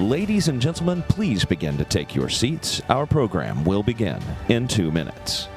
Ladies and gentlemen, please begin to take your seats. Our program will begin in 2 minutes.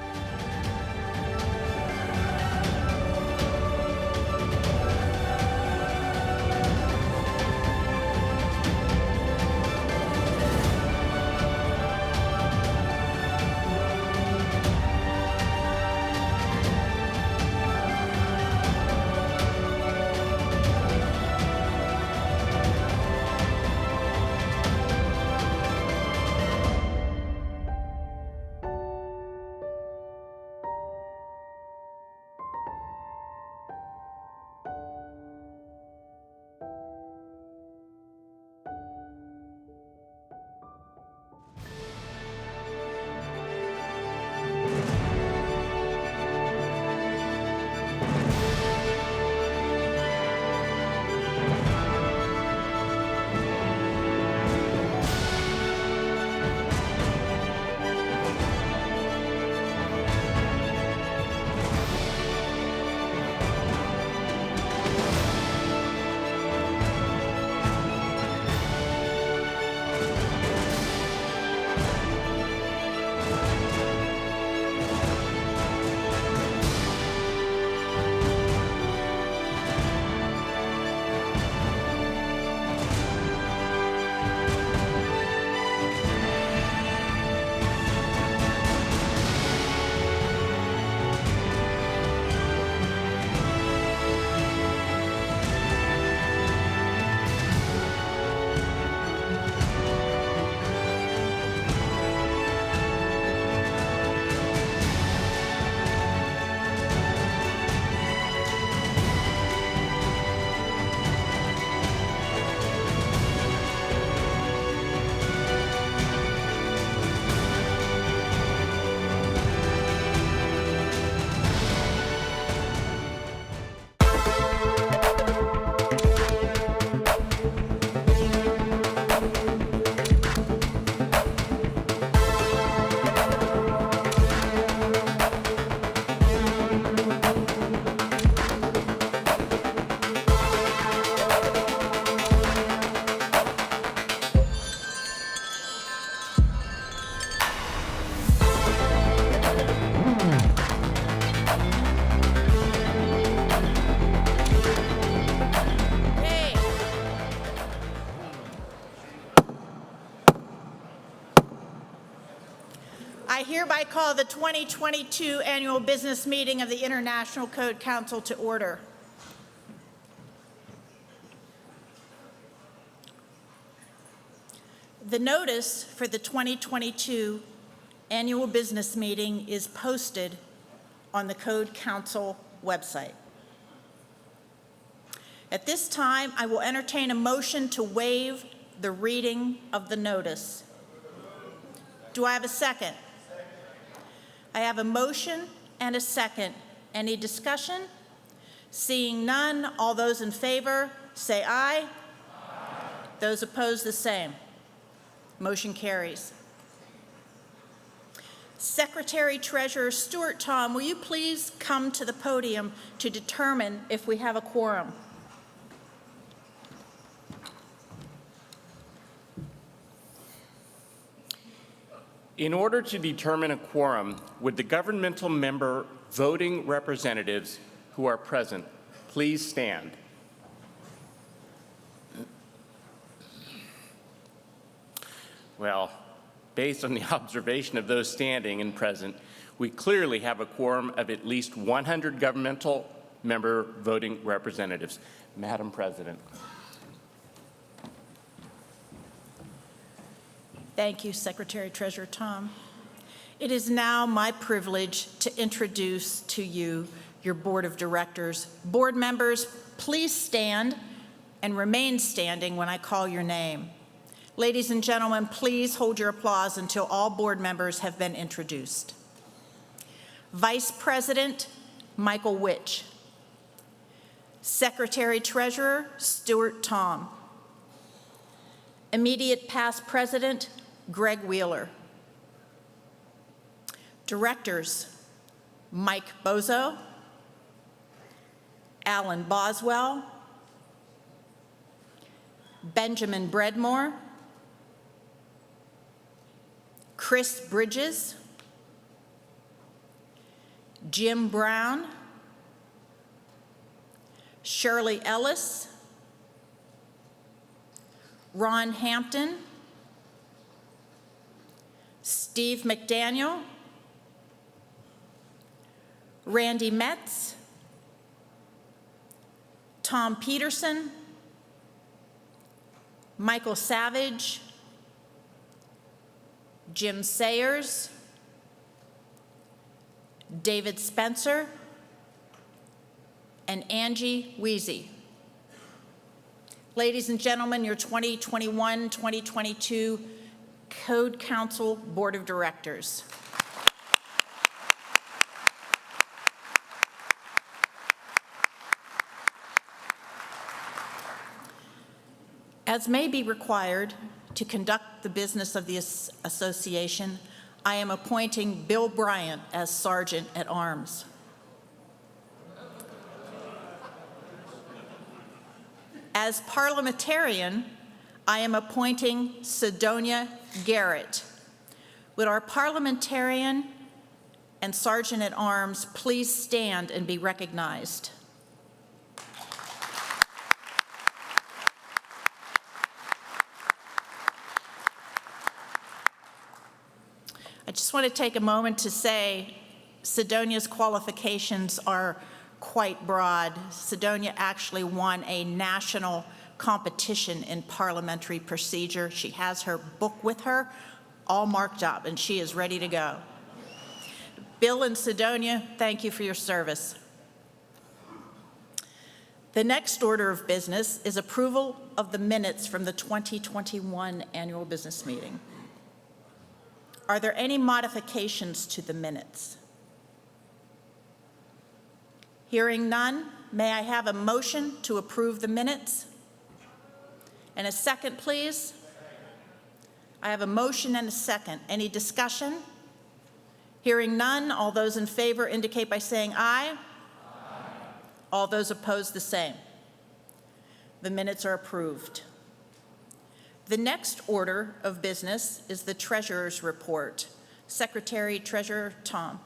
I hereby call the 2022 Annual Business Meeting of the International Code Council to order. The notice for the 2022 Annual Business Meeting is posted on the Code Council website. At this time, I will entertain a motion to waive the reading of the notice. Do I have a second? I have a motion and a second. Any discussion? Seeing none, all those in favor say aye. Aye. Those opposed, the same. Motion carries. Secretary Treasurer Stuart Tom, will you please come to the podium to determine if we have a quorum? In order to determine a quorum, would the governmental member voting representatives who are present please stand? Well, based on the observation of those standing and present, we clearly have a quorum of at least 100 governmental member voting representatives. Madam President. Thank you, Secretary Treasurer Tom. It is now my privilege to introduce to you your Board of Directors. Board members, please stand and remain standing when I call your name. Ladies and gentlemen, please hold your applause until all board members have been introduced. Vice President Michael Witch. Secretary Treasurer Stuart Tom. Immediate past President Greg Wheeler. Directors Mike Bozo, Alan Boswell, Benjamin Breadmore, Chris Bridges, Jim Brown, Shirley Ellis, Ron Hampton, Steve McDaniel, Randy Metz, Tom Peterson, Michael Savage, Jim Sayers, David Spencer, and Angie Weezy. Ladies and gentlemen, your 2021-2022 Code Council Board of Directors. As may be required to conduct the business of the association, I am appointing Bill Bryant as Sergeant at Arms. As parliamentarian, I am appointing Sidonia Garrett. Would our parliamentarian and Sergeant at Arms please stand and be recognized? I just want to take a moment to say Sidonia's qualifications are quite broad. Sidonia actually won a national competition in parliamentary procedure. She has her book with her, all marked up, and she is ready to go. Bill and Sidonia, thank you for your service. The next order of business is approval of the minutes from the 2021 annual business meeting. Are there any modifications to the minutes? Hearing none, may I have a motion to approve the minutes? And a second, please. I have a motion and a second. Any discussion? Hearing none, all those in favor indicate by saying aye. Aye. All those opposed, the same. The minutes are approved. The next order of business is the Treasurer's Report. Secretary Treasurer Tom.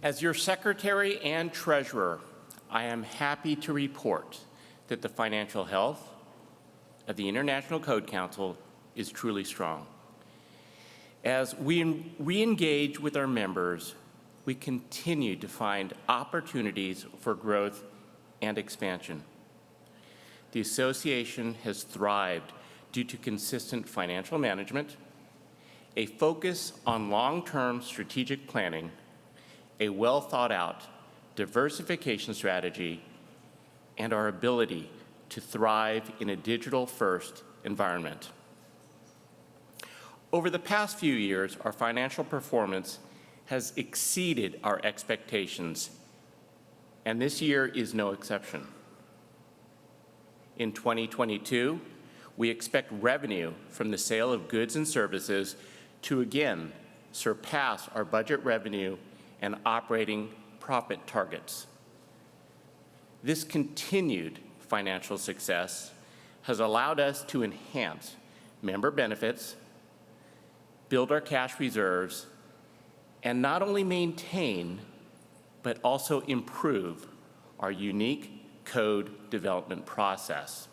As your Secretary and Treasurer, I am happy to report that the financial health of the International Code Council is truly strong. As we re-engage with our members, we continue to find opportunities for growth and expansion. The association has thrived due to consistent financial management, a focus on long-term strategic planning, a well-thought-out diversification strategy, and our ability to thrive in a digital-first environment. Over the past few years, our financial performance has exceeded our expectations, and this year is no exception. In 2022, we expect revenue from the sale of goods and services to again surpass our budget revenue and operating profit targets. This continued financial success has allowed us to enhance member benefits, build our cash reserves, and not only maintain, but also improve our unique code development process.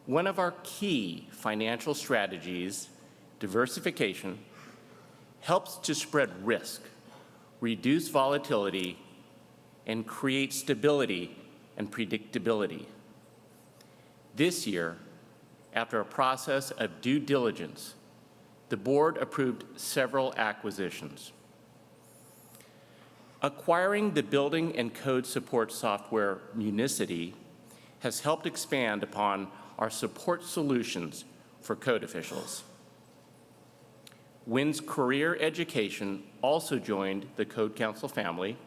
One of our key financial strategies, diversification, helps to spread risk, reduce volatility, and create stability and predictability. This year, after a process of due diligence, the board approved several acquisitions. Acquiring the building and code support software Municity has helped expand upon our support solutions for code officials. WIN's Career Education also joined the Code Council family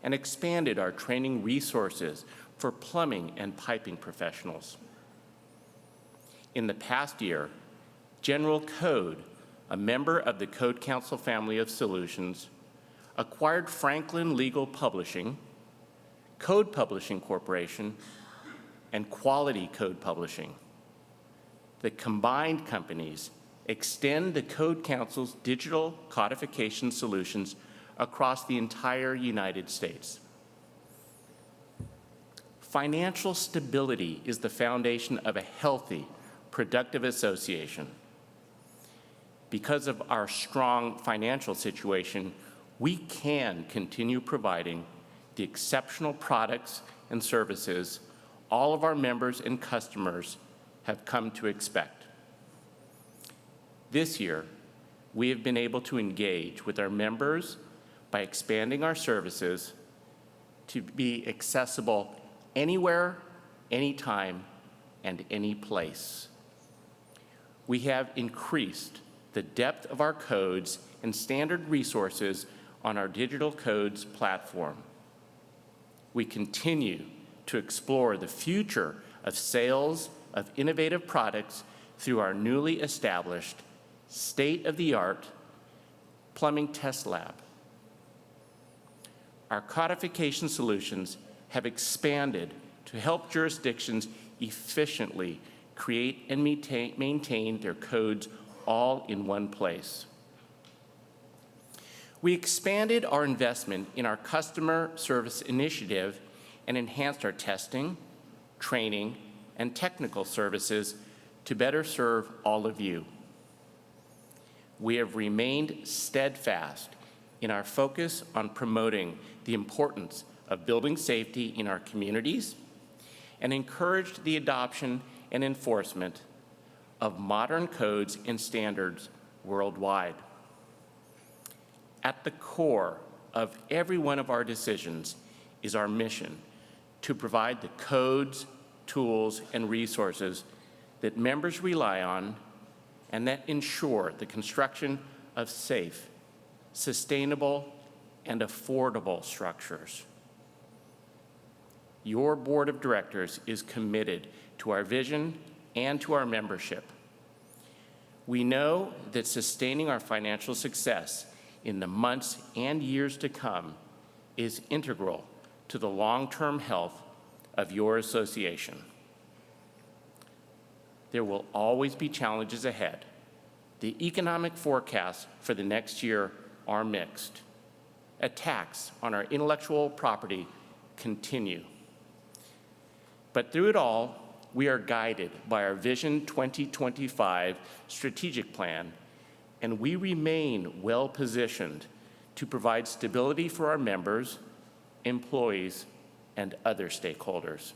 and expanded our training resources for plumbing and piping professionals. In the past year, General Code, a member of the Code Council family of solutions, acquired Franklin Legal Publishing, Code Publishing Corporation, and Quality Code Publishing. The combined companies extend the Code Council's digital codification solutions across the entire United States. Financial stability is the foundation of a healthy, productive association. Because of our strong financial situation, we can continue providing the exceptional products and services all of our members and customers have come to expect. This year, we have been able to engage with our members by expanding our services to be accessible anywhere, anytime, and any place. We have increased the depth of our codes and standard resources on our digital codes platform. We continue to explore the future of sales of innovative products through our newly established state-of-the-art plumbing test lab. Our codification solutions have expanded to help jurisdictions efficiently create and maintain their codes all in one place. We expanded our investment in our customer service initiative and enhanced our testing, training, and technical services to better serve all of you. We have remained steadfast in our focus on promoting the importance of building safety in our communities and encouraged the adoption and enforcement of modern codes and standards worldwide. At the core of every one of our decisions is our mission to provide the codes, tools, and resources that members rely on and that ensure the construction of safe, sustainable, and affordable structures. Your board of directors is committed to our vision and to our membership. We know that sustaining our financial success in the months and years to come is integral to the long-term health of your association. There will always be challenges ahead. The economic forecasts for the next year are mixed. Attacks on our intellectual property continue. But through it all, we are guided by our Vision 2025 strategic plan, and we remain well-positioned to provide stability for our members, employees, and other stakeholders.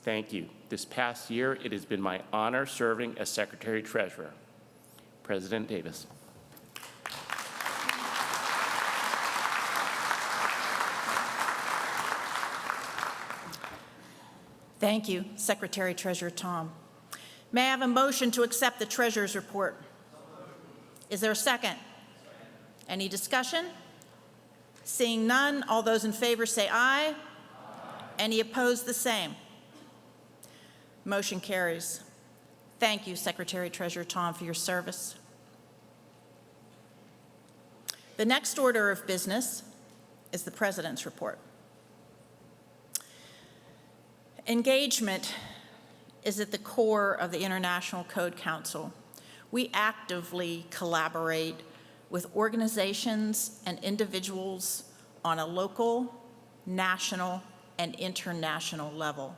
Thank you. This past year, it has been my honor serving as Secretary-Treasurer. President Davis. Thank you, Secretary-Treasurer Tom. May I have a motion to accept the Treasurer's report? Is there a second? Any discussion? Seeing none, all those in favor say aye. Any opposed, the same. Motion carries. Thank you, Secretary-Treasurer Tom, for your service. The next order of business is the President's report. Engagement is at the core of the International Code Council. We actively collaborate with organizations and individuals on a local, national, and international level.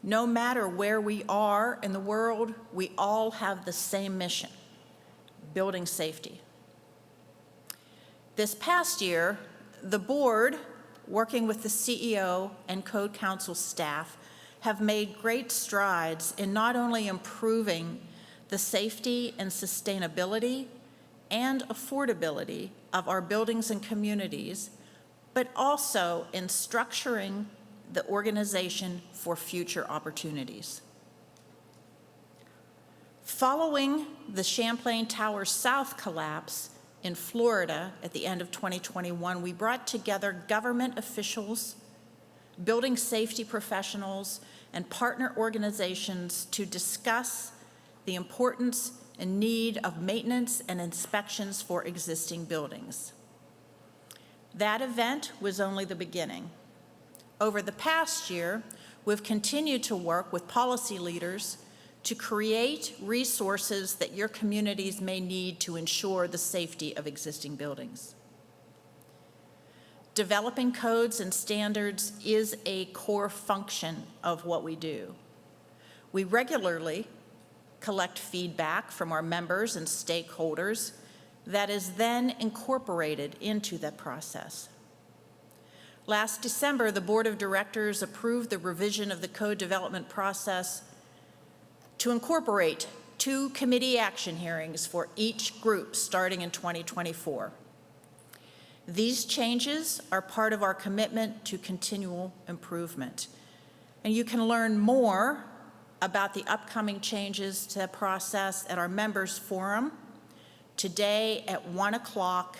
No matter where we are in the world, we all have the same mission: building safety. This past year, the board, working with the CEO and Code Council staff, have made great strides in not only improving the safety and sustainability and affordability of our buildings and communities, but also in structuring the organization for future opportunities. Following the Champlain Towers South collapse in Florida at the end of 2021, we brought together government officials, building safety professionals, and partner organizations to discuss the importance in need of maintenance and inspections for existing buildings. That event was only the beginning. Over the past year, we've continued to work with policy leaders to create resources that your communities may need to ensure the safety of existing buildings. Developing codes and standards is a core function of what we do. We regularly collect feedback from our members and stakeholders that is then incorporated into that process. Last December, the Board of Directors approved the revision of the code development process to incorporate 2 committee action hearings for each group starting in 2024. These changes are part of our commitment to continual improvement. And you can learn more about the upcoming changes to the process at our members forum today at 1 o'clock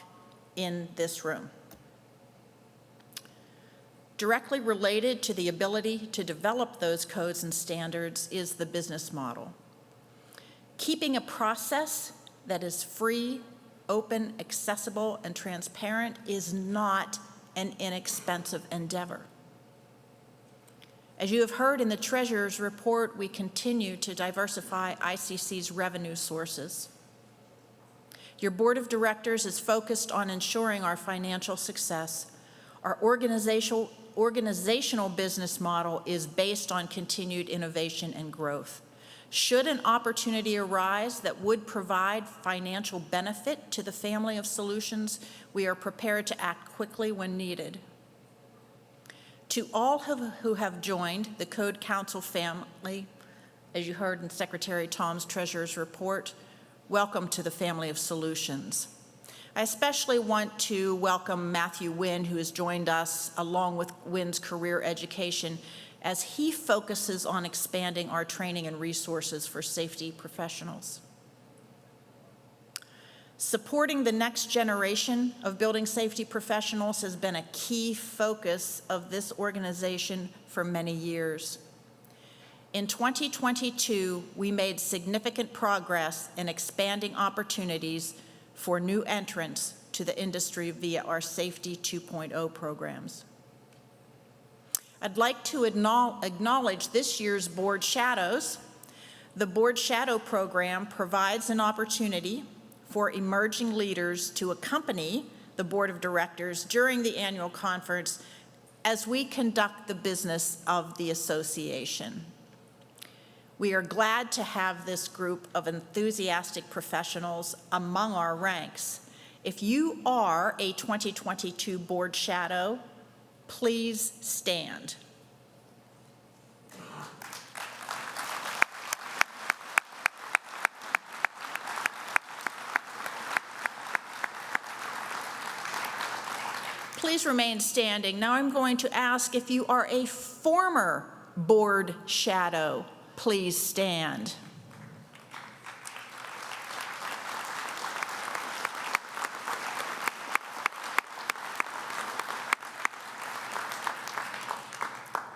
in this room. Directly related to the ability to develop those codes and standards is the business model. Keeping a process that is free, open, accessible, and transparent is not an inexpensive endeavor. As you have heard in the Treasurer's report, we continue to diversify ICC's revenue sources. Your Board of Directors is focused on ensuring our financial success. Our organizational business model is based on continued innovation and growth. Should an opportunity arise that would provide financial benefit to the family of solutions, we are prepared to act quickly when needed. To all who have joined the Code Council family, as you heard in Secretary Tom's Treasurer's report, welcome to the family of solutions. I especially want to welcome Matthew Wynn, who has joined us along with Wynn's Career Education, as he focuses on expanding our training and resources for safety professionals. Supporting the next generation of building safety professionals has been a key focus of this organization for many years. In 2022, we made significant progress in expanding opportunities for new entrants to the industry via our Safety 2.0 programs. I'd like to acknowledge this year's Board Shadows. The Board Shadow program provides an opportunity for emerging leaders to accompany the Board of Directors during the annual conference as we conduct the business of the association. We are glad to have this group of enthusiastic professionals among our ranks. If you are a 2022 Board Shadow, please stand. Please remain standing. Now I'm going to ask if you are a former Board Shadow, please stand.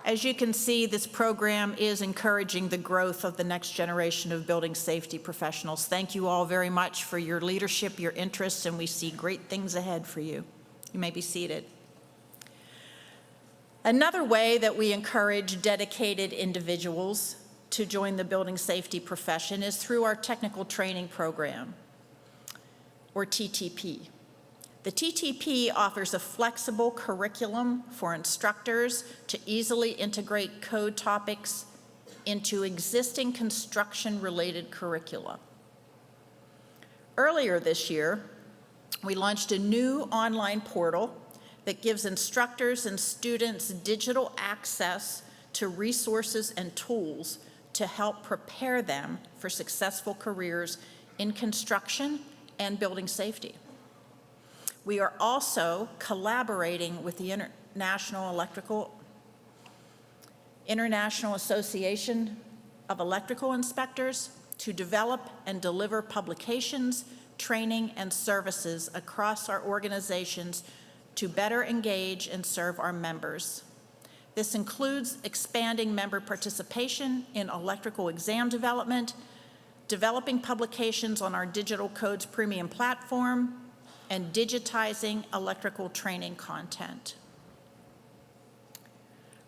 As you can see, this program is encouraging the growth of the next generation of building safety professionals. Thank you all very much for your leadership, your interest, and we see great things ahead for you. You may be seated. Another way that we encourage dedicated individuals to join the building safety profession is through our technical training program, or TTP. The TTP offers a flexible curriculum for instructors to easily integrate code topics into existing construction-related curricula. Earlier this year, we launched a new online portal that gives instructors and students digital access to resources and tools to help prepare them for successful careers in construction and building safety. We are also collaborating with the International Association of Electrical Inspectors to develop and deliver publications, training, and services across our organizations to better engage and serve our members. This includes expanding member participation in electrical exam development, developing publications on our Digital Codes Premium platform, and digitizing electrical training content.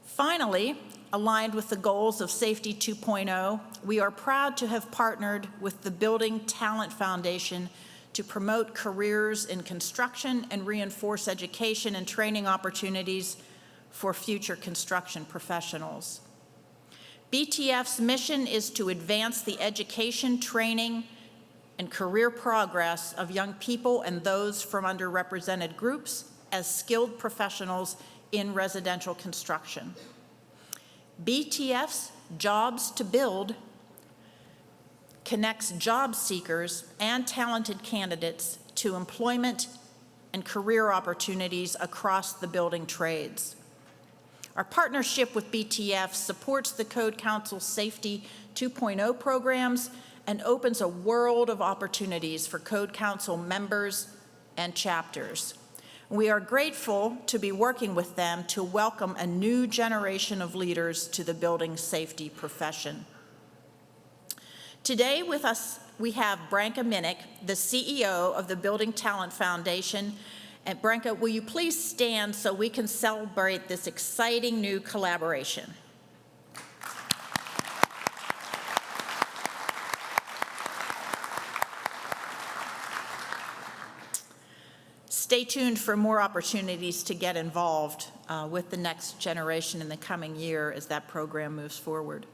Finally, aligned with the goals of Safety 2.0, we are proud to have partnered with the Building Talent Foundation to promote careers in construction and reinforce education and training opportunities for future construction professionals. BTF's mission is to advance the education, training, and career progress of young people and those from underrepresented groups as skilled professionals in residential construction. BTF's Jobs to Build connects job seekers and talented candidates to employment and career opportunities across the building trades. Our partnership with BTF supports the Code Council Safety 2.0 programs and opens a world of opportunities for Code Council members and chapters. We are grateful to be working with them to welcome a new generation of leaders to the building safety profession. Today with us, we have Branka Minnick, the CEO of the Building Talent Foundation. And Branka, will you please stand so we can celebrate this exciting new collaboration? Stay tuned for more opportunities to get involved with the next generation in the coming year as that program moves forward.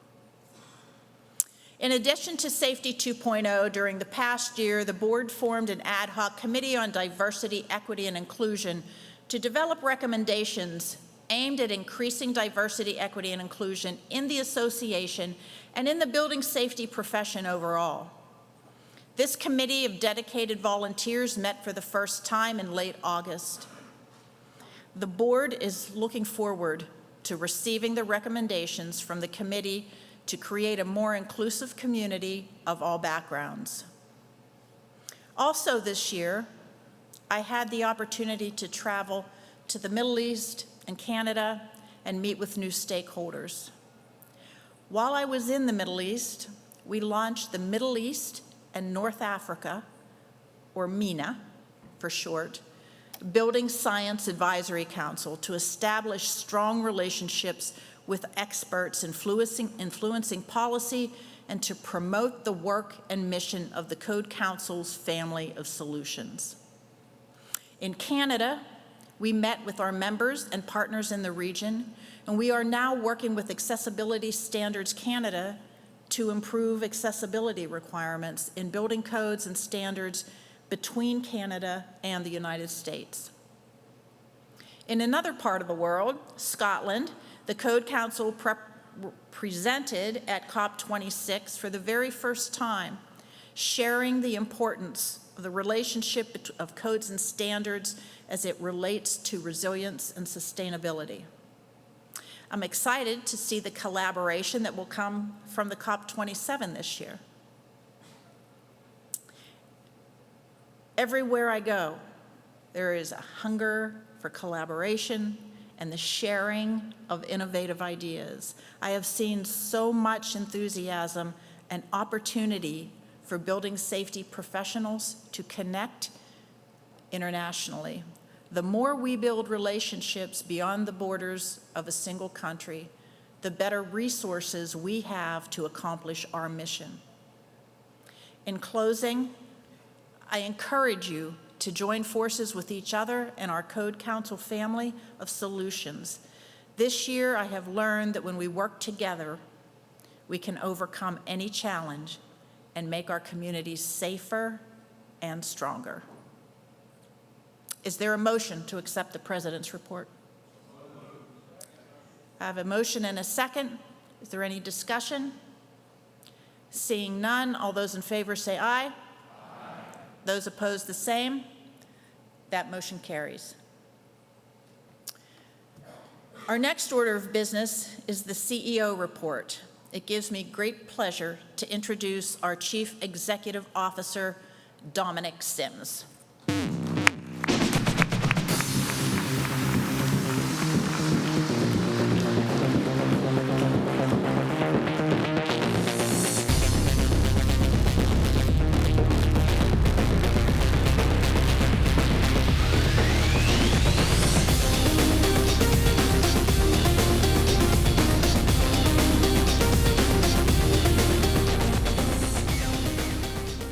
In addition to Safety 2.0, during the past year, the board formed an ad hoc committee on diversity, equity, and inclusion to develop recommendations aimed at increasing diversity, equity, and inclusion in the association and in the building safety profession overall. This committee of dedicated volunteers met for the first time in late August. The board is looking forward to receiving the recommendations from the committee to create a more inclusive community of all backgrounds. Also this year, I had the opportunity to travel to the Middle East and Canada and meet with new stakeholders. While I was in the Middle East, we launched the Middle East and North Africa, or MENA for short, Building Science Advisory Council to establish strong relationships with experts influencing policy and to promote the work and mission of the Code Council's family of solutions. In Canada, we met with our members and partners in the region, and we are now working with Accessibility Standards Canada to improve accessibility requirements in building codes and standards between Canada and the United States. In another part of the world, Scotland, the Code Council presented at COP26 for the very first time, sharing the importance of the relationship of codes and standards as it relates to resilience and sustainability. I'm excited to see the collaboration that will come from the COP27 this year. Everywhere I go, there is a hunger for collaboration and the sharing of innovative ideas. I have seen so much enthusiasm and opportunity for building safety professionals to connect internationally. The more we build relationships beyond the borders of a single country, the better resources we have to accomplish our mission. In closing, I encourage you to join forces with each other and our Code Council family of solutions. This year, I have learned that when we work together, we can overcome any challenge and make our communities safer and stronger. Is there a motion to accept the President's report? I have a motion and a second. Is there any discussion? Seeing none, all those in favor say aye. Aye. Those opposed, the same. That motion carries. Our next order of business is the CEO report. It gives me great pleasure to introduce our Chief Executive Officer, Dominic Sims.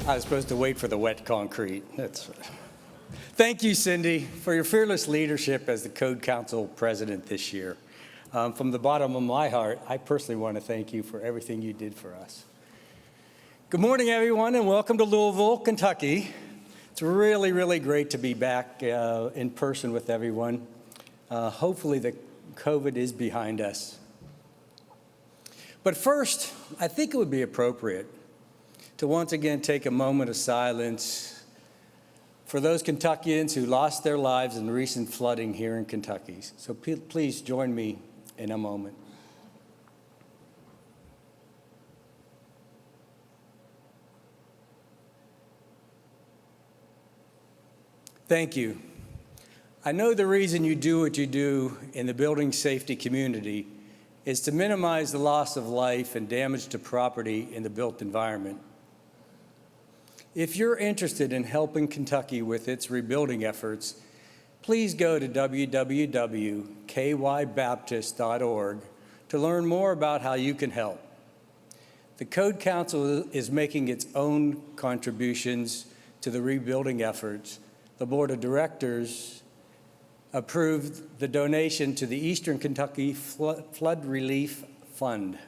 I was supposed to wait for the wet concrete. Thank you, Cindy, for your fearless leadership as the Code Council president this year. From the bottom of my heart, I personally want to thank you for everything you did for us. Good morning, everyone, and welcome to Louisville, Kentucky. It's really, really great to be back in person with everyone. Hopefully the COVID is behind us. But first, I think it would be appropriate to once again take a moment of silence for those Kentuckians who lost their lives in recent flooding here in Kentucky. So please join me in a moment. Thank you. I know the reason you do what you do in the building safety community is to minimize the loss of life and damage to property in the built environment. If you're interested in helping Kentucky with its rebuilding efforts, please go to www.kybaptist.org to learn more about how you can help. The Code Council is making its own contributions to the rebuilding efforts. The Board of Directors approved the donation to the Eastern Kentucky Flood Relief Fund.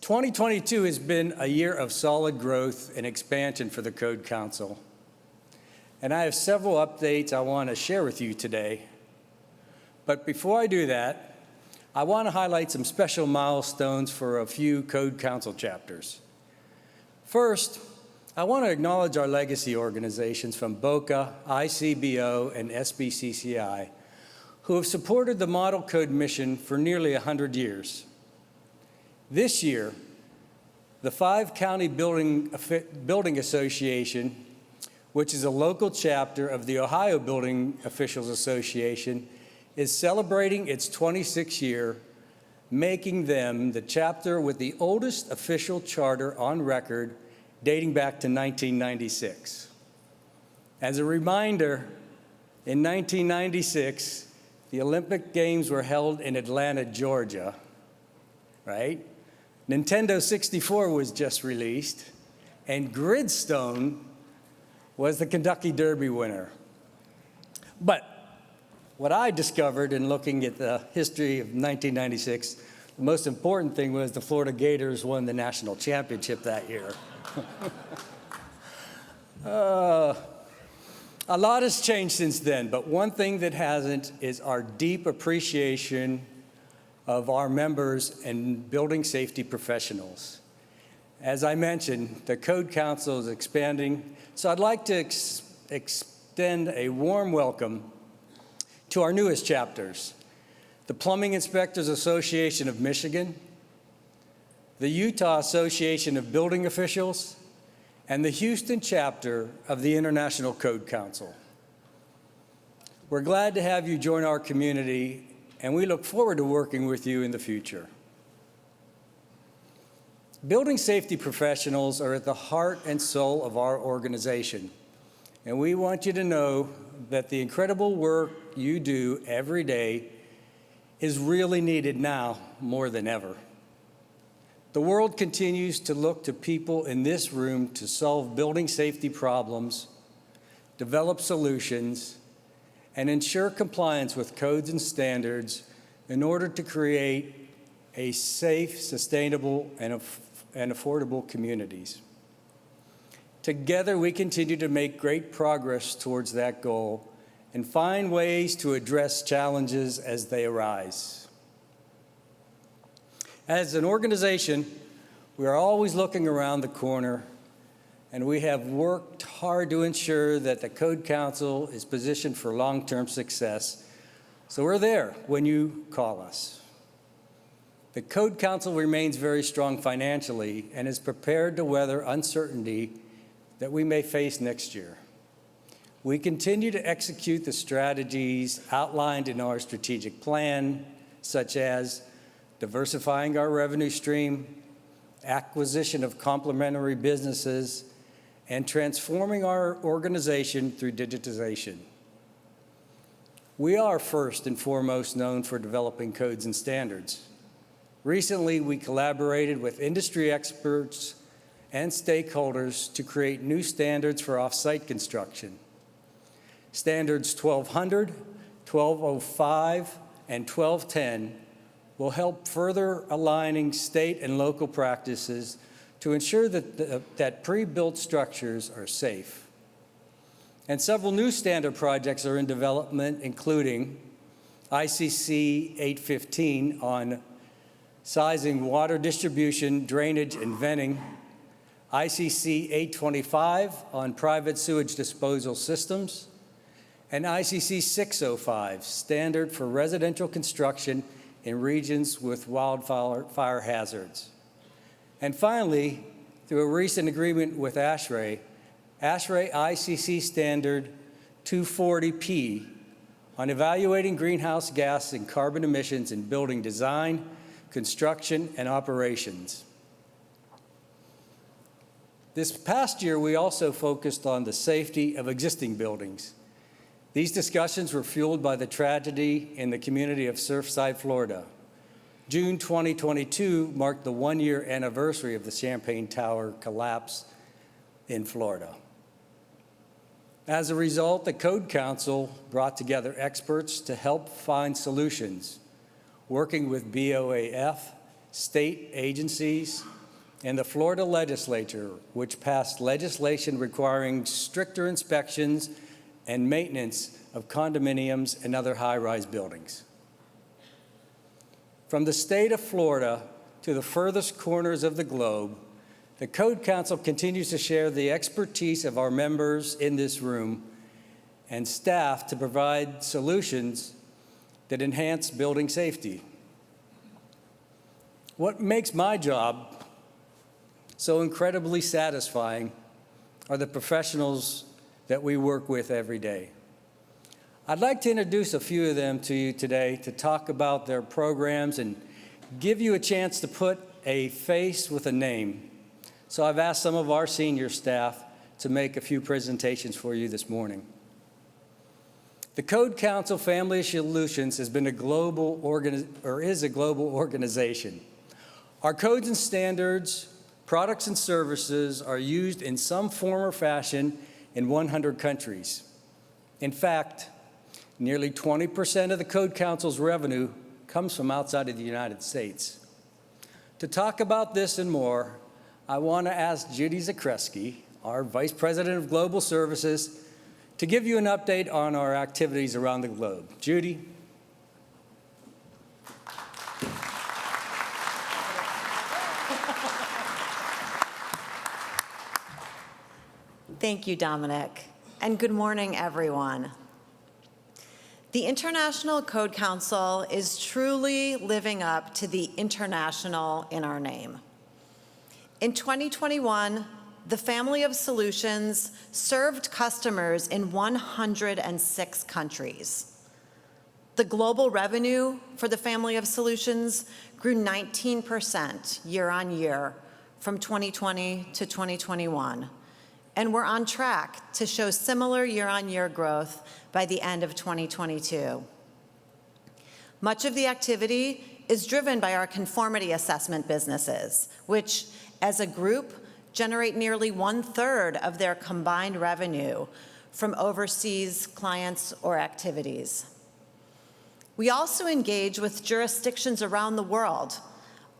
2022 has been a year of solid growth and expansion for the Code Council. And I have several updates I want to share with you today. But before I do that, I want to highlight some special milestones for a few Code Council chapters. First, I want to acknowledge our legacy organizations from BOCA, ICBO, and SBCCI, who have supported the Model Code mission for nearly 100 years. This year, the 5-County Building Association, which is a local chapter of the Ohio Building Officials Association, is celebrating its 26th year, making them the chapter with the oldest official charter on record, dating back to 1996. As a reminder, in 1996, the Olympic Games were held in Atlanta, Georgia, right? Nintendo 64 was just released, and Gridstone was the Kentucky Derby winner. But what I discovered in looking at the history of 1996, the most important thing was the Florida Gators won the national championship that year. A lot has changed since then, but one thing that hasn't is our deep appreciation of our members and building safety professionals. As I mentioned, the Code Council is expanding, so I'd like to extend a warm welcome to our newest chapters, the Plumbing Inspectors Association of Michigan, the Utah Association of Building Officials, and the Houston chapter of the International Code Council. We're glad to have you join our community, and we look forward to working with you in the future. Building safety professionals are at the heart and soul of our organization, and we want you to know that the incredible work you do every day is really needed now more than ever. The world continues to look to people in this room to solve building safety problems, develop solutions, and ensure compliance with codes and standards in order to create a safe, sustainable, and affordable communities. Together, we continue to make great progress towards that goal and find ways to address challenges as they arise. As an organization, we are always looking around the corner, and we have worked hard to ensure that the Code Council is positioned for long-term success. So we're there when you call us. The Code Council remains very strong financially and is prepared to weather uncertainty that we may face next year. We continue to execute the strategies outlined in our strategic plan, such as diversifying our revenue stream, acquisition of complementary businesses, and transforming our organization through digitization. We are first and foremost known for developing codes and standards. Recently, we collaborated with industry experts and stakeholders to create new standards for off-site construction. Standards 1200, 1205, and 1210 will help further aligning state and local practices to ensure that pre-built structures are safe. And several new standard projects are in development, including ICC 815 on sizing water distribution, drainage, and venting, ICC 825 on private sewage disposal systems, and ICC 605, standard for residential construction in regions with wildfire hazards. And finally, through a recent agreement with ASHRAE ICC standard 240P on evaluating greenhouse gas and carbon emissions in building design, construction, and operations. This past year, we also focused on the safety of existing buildings. These discussions were fueled by the tragedy in the community of Surfside, Florida. June 2022 marked the one-year anniversary of the Champaign Tower collapse in Florida. As a result, the Code Council brought together experts to help find solutions, working with BOAF, state agencies, and the Florida legislature, which passed legislation requiring stricter inspections and maintenance of condominiums and other high-rise buildings. From the state of Florida to the furthest corners of the globe, the Code Council continues to share the expertise of our members in this room and staff to provide solutions that enhance building safety. What makes my job so incredibly satisfying are the professionals that we work with every day. I'd like to introduce a few of them to you today to talk about their programs and give you a chance to put a face with a name. So I've asked some of our senior staff to make a few presentations for you this morning. The Code Council Family Solutions has been is a global organization. Our codes and standards, products and services are used in some form or fashion in 100 countries. In fact, nearly 20% of the Code Council's revenue comes from outside of the United States. To talk about this and more, I want to ask Judy Zakreski, our Vice President of Global Services, to give you an update on our activities around the globe. Judy? Thank you, Dominic, and good morning, everyone. The International Code Council is truly living up to the international in our name. In 2021, the Family of Solutions served customers in 106 countries. The global revenue for the Family of Solutions grew 19% year on year from 2020 to 2021. And we're on track to show similar year-on-year growth by the end of 2022. Much of the activity is driven by our conformity assessment businesses, which, as a group, generate nearly 1/3 of their combined revenue from overseas clients or activities. We also engage with jurisdictions around the world,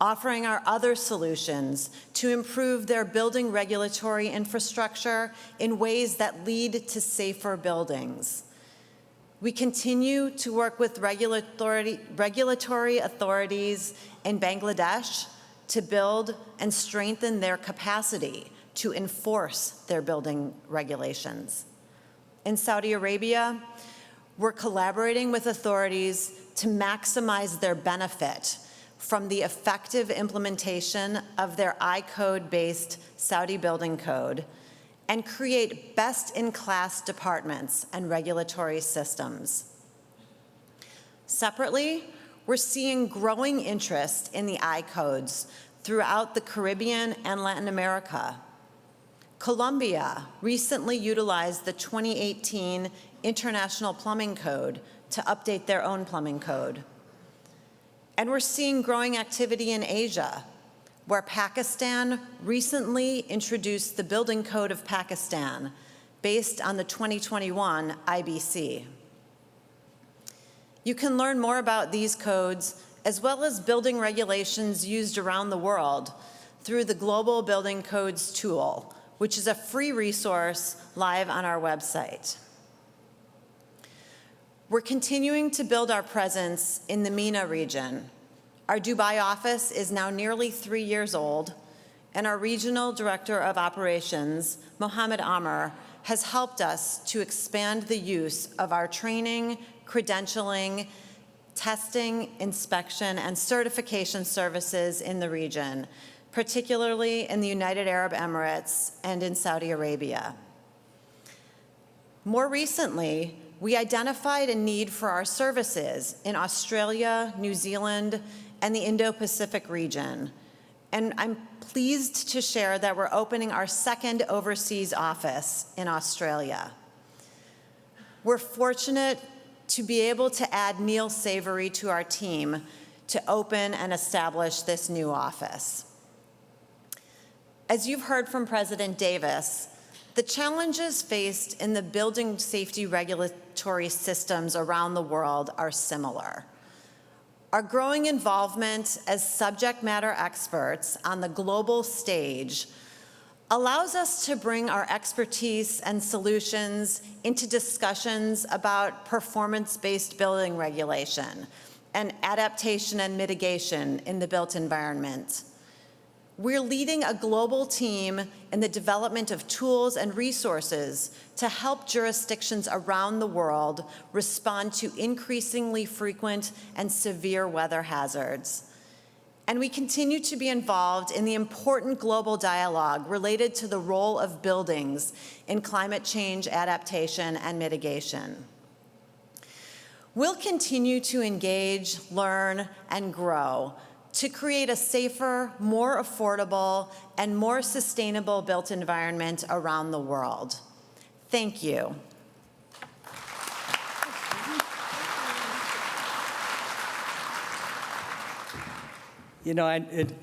offering our other solutions to improve their building regulatory infrastructure in ways that lead to safer buildings. We continue to work with regulatory authorities in Bangladesh to build and strengthen their capacity to enforce their building regulations. In Saudi Arabia, we're collaborating with authorities to maximize their benefit from the effective implementation of their I-code-based Saudi building code and create best-in-class departments and regulatory systems. Separately, we're seeing growing interest in the I-codes throughout the Caribbean and Latin America. Colombia recently utilized the 2018 International Plumbing Code to update their own plumbing code. And we're seeing growing activity in Asia, where Pakistan recently introduced the Building Code of Pakistan based on the 2021 IBC. You can learn more about these codes as well as building regulations used around the world through the Global Building Codes tool, which is a free resource live on our website. We're continuing to build our presence in the MENA region. Our Dubai office is now nearly 3 years old, and our Regional Director of Operations, Mohammed Amr, has helped us to expand the use of our training, credentialing, testing, inspection, and certification services in the region, particularly in the United Arab Emirates and in Saudi Arabia. More recently, we identified a need for our services in Australia, New Zealand, and the Indo-Pacific region. And I'm pleased to share that we're opening our second overseas office in Australia. We're fortunate to be able to add Neil Savory to our team to open and establish this new office. As you've heard from President Davis, the challenges faced in the building safety regulatory systems around the world are similar. Our growing involvement as subject matter experts on the global stage allows us to bring our expertise and solutions into discussions about performance-based building regulation and adaptation and mitigation in the built environment. We're leading a global team in the development of tools and resources to help jurisdictions around the world respond to increasingly frequent and severe weather hazards. And we continue to be involved in the important global dialogue related to the role of buildings in climate change adaptation and mitigation. We'll continue to engage, learn, and grow to create a safer, more affordable, and more sustainable built environment around the world. Thank you. You know,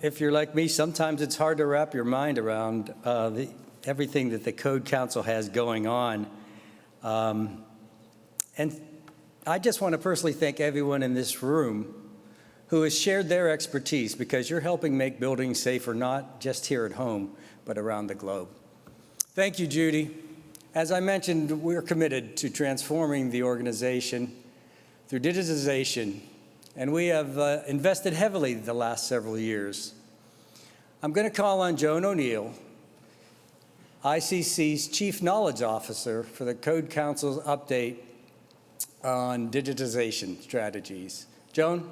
if you're like me, sometimes it's hard to wrap your mind around everything that the Code Council has going on. And I just want to personally thank everyone in this room who has shared their expertise, because you're helping make buildings safer, not just here at home, but around the globe. Thank you, Judy. As I mentioned, we're committed to transforming the organization through digitization, and we have invested heavily the last several years. I'm going to call on Joan O'Neill, ICC's Chief Knowledge Officer, for the Code Council's update on digitization strategies. Joan?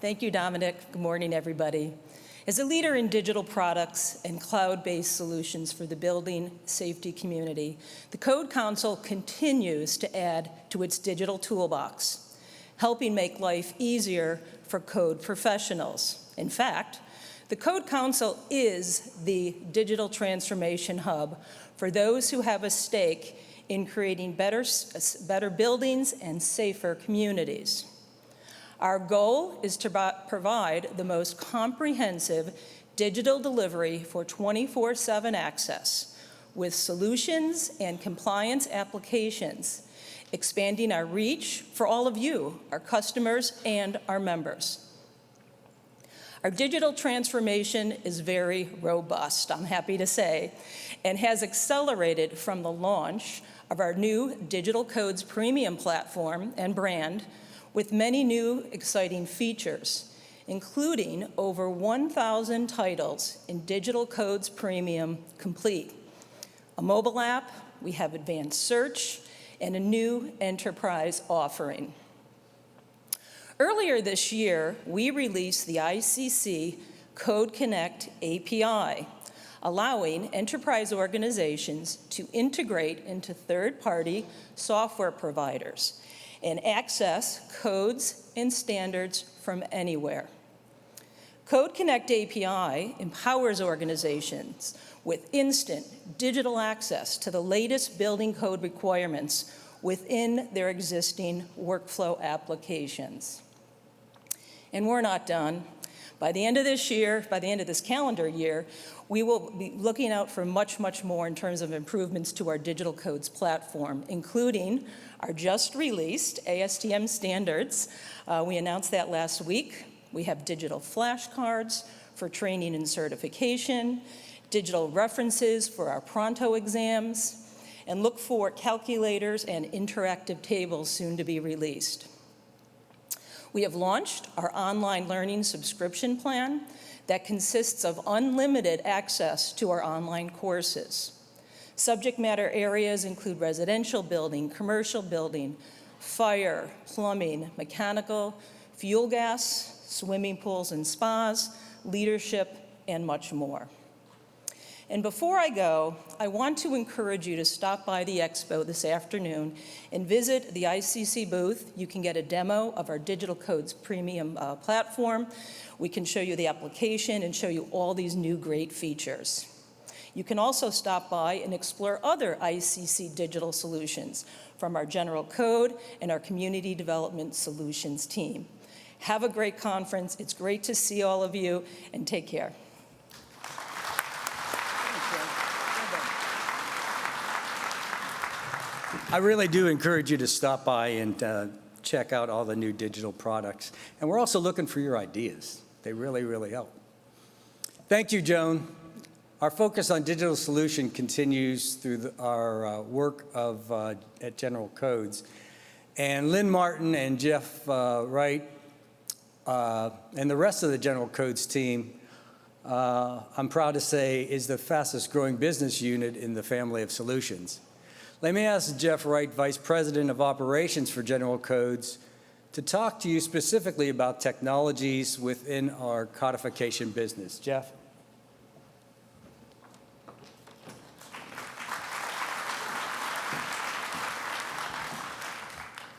Thank you, Dominic. Good morning, everybody. As a leader in digital products and cloud-based solutions for the building safety community, the Code Council continues to add to its digital toolbox, helping make life easier for code professionals. In fact, the Code Council is the digital transformation hub for those who have a stake in creating better buildings and safer communities. Our goal is to provide the most comprehensive digital delivery for 24/7 access with solutions and compliance applications, expanding our reach for all of you, our customers and our members. Our digital transformation is very robust, I'm happy to say, and has accelerated from the launch of our new Digital Codes Premium platform and brand, with many new exciting features, including over 1,000 titles in Digital Codes Premium Complete. A mobile app, we have advanced search, and a new enterprise offering. Earlier this year, we released the ICC Code Connect API, allowing enterprise organizations to integrate into third-party software providers and access codes and standards from anywhere. Code Connect API empowers organizations with instant digital access to the latest building code requirements within their existing workflow applications. And we're not done. By the end of this year, by the end of this calendar year, we will be looking out for much, much more in terms of improvements to our digital codes platform, including our just released ASTM standards. We announced that last week. We have digital flashcards for training and certification, digital references for our Pronto exams, and look for calculators and interactive tables soon to be released. We have launched our online learning subscription plan that consists of unlimited access to our online courses. Subject matter areas include residential building, commercial building, fire, plumbing, mechanical, fuel gas, swimming pools and spas, leadership, and much more. And before I go, I want to encourage you to stop by the expo this afternoon and visit the ICC booth. You can get a demo of our Digital Codes Premium platform. We can show you the application and show you all these new great features. You can also stop by and explore other ICC digital solutions from our General Code and our Community Development Solutions team. Have a great conference. It's great to see all of you, and take care. I really do encourage you to stop by and check out all the new digital products. And we're also looking for your ideas. They really, really help. Thank you, Joan. Our focus on digital solution continues through our work at General Codes. And Lynn Martin and Jeff Wright and the rest of the General Codes team, I'm proud to say, is the fastest growing business unit in the family of solutions. Let me ask Jeff Wright, Vice President of Operations for General Codes, to talk to you specifically about technologies within our codification business. Jeff?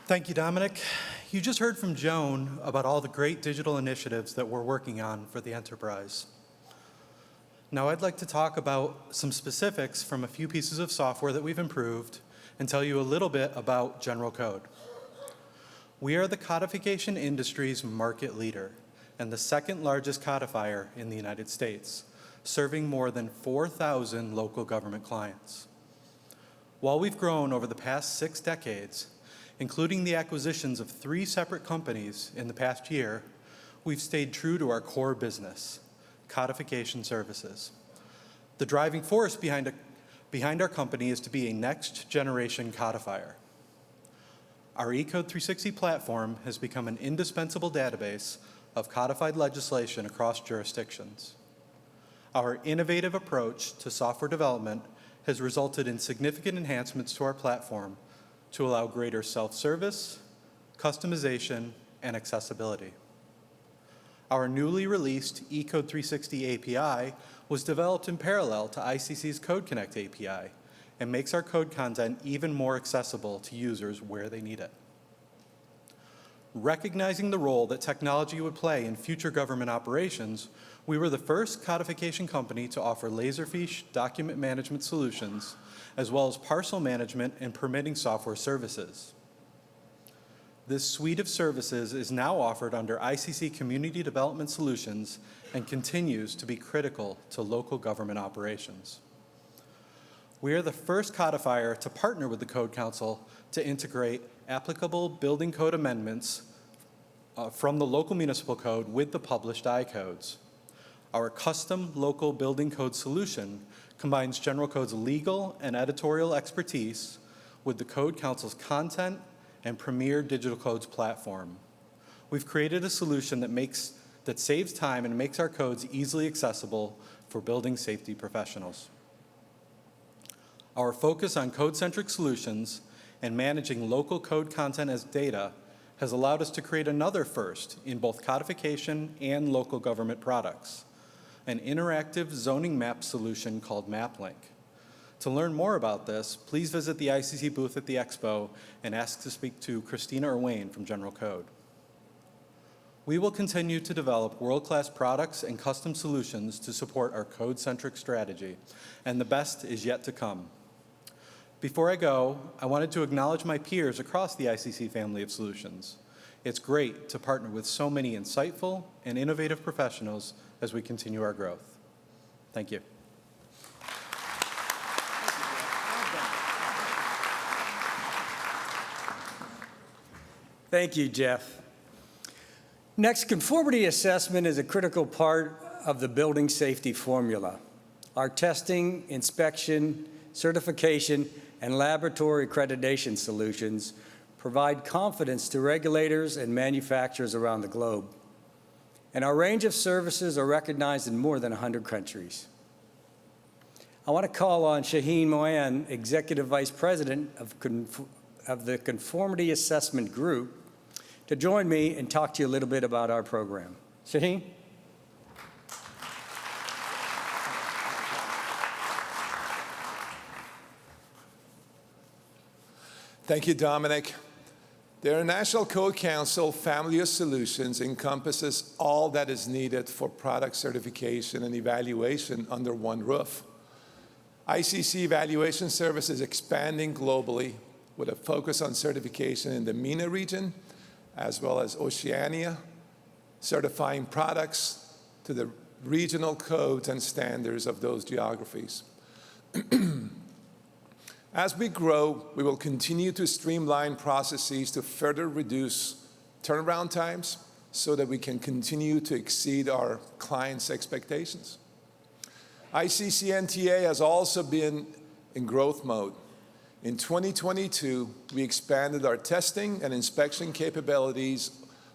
Thank you, Dominic. You just heard from Joan about all the great digital initiatives that we're working on for the enterprise. Now I'd like to talk about some specifics from a few pieces of software that we've improved and tell you a little bit about General Code. We are the codification industry's market leader and the second largest codifier in the United States, serving more than 4,000 local government clients. While we've grown over the past 6 decades, including the acquisitions of 3 separate companies in the past year, we've stayed true to our core business, codification services. The driving force behind our company is to be a next-generation codifier. Our eCode 360 platform has become an indispensable database of codified legislation across jurisdictions. Our innovative approach to software development has resulted in significant enhancements to our platform to allow greater self-service, customization, and accessibility. Our newly released eCode 360 API was developed in parallel to ICC's Code Connect API and makes our code content even more accessible to users where they need it. Recognizing the role that technology would play in future government operations, we were the first codification company to offer Laserfiche document management solutions, as well as parcel management and permitting software services. This suite of services is now offered under ICC Community Development Solutions and continues to be critical to local government operations. We are the first codifier to partner with the Code Council to integrate applicable building code amendments from the local municipal code with the published I-codes. Our custom local building code solution combines General Code's legal and editorial expertise with the Code Council's content and premier digital codes platform. We've created a solution that saves time and makes our codes easily accessible for building safety professionals. Our focus on code-centric solutions and managing local code content as data has allowed us to create another first in both codification and local government products, an interactive zoning map solution called MapLink. To learn more about this, please visit the ICC booth at the Expo and ask to speak to Christina Erwain from General Code. We will continue to develop world-class products and custom solutions to support our code-centric strategy, and the best is yet to come. Before I go, I wanted to acknowledge my peers across the ICC family of solutions. It's great to partner with so many insightful and innovative professionals as we continue our growth. Thank you. Thank you, Jeff. Next, conformity assessment is a critical part of the building safety formula. Our testing, inspection, certification, and laboratory accreditation solutions provide confidence to regulators and manufacturers around the globe. And our range of services are recognized in more than 100 countries. I want to call on Shaheen Moyan, Executive Vice President of the Conformity Assessment Group, to join me and talk to you a little bit about our program. Shaheen? Thank you, Dominic. The International Code Council Family of Solutions encompasses all that is needed for product certification and evaluation under one roof. ICC Evaluation Service is expanding globally with a focus on certification in the MENA region, as well as Oceania, certifying products to the regional codes and standards of those geographies. As we grow, we will continue to streamline processes to further reduce turnaround times so that we can continue to exceed our clients' expectations. ICC NTA has also been in growth mode. In 2022, we expanded our testing and inspection capabilities,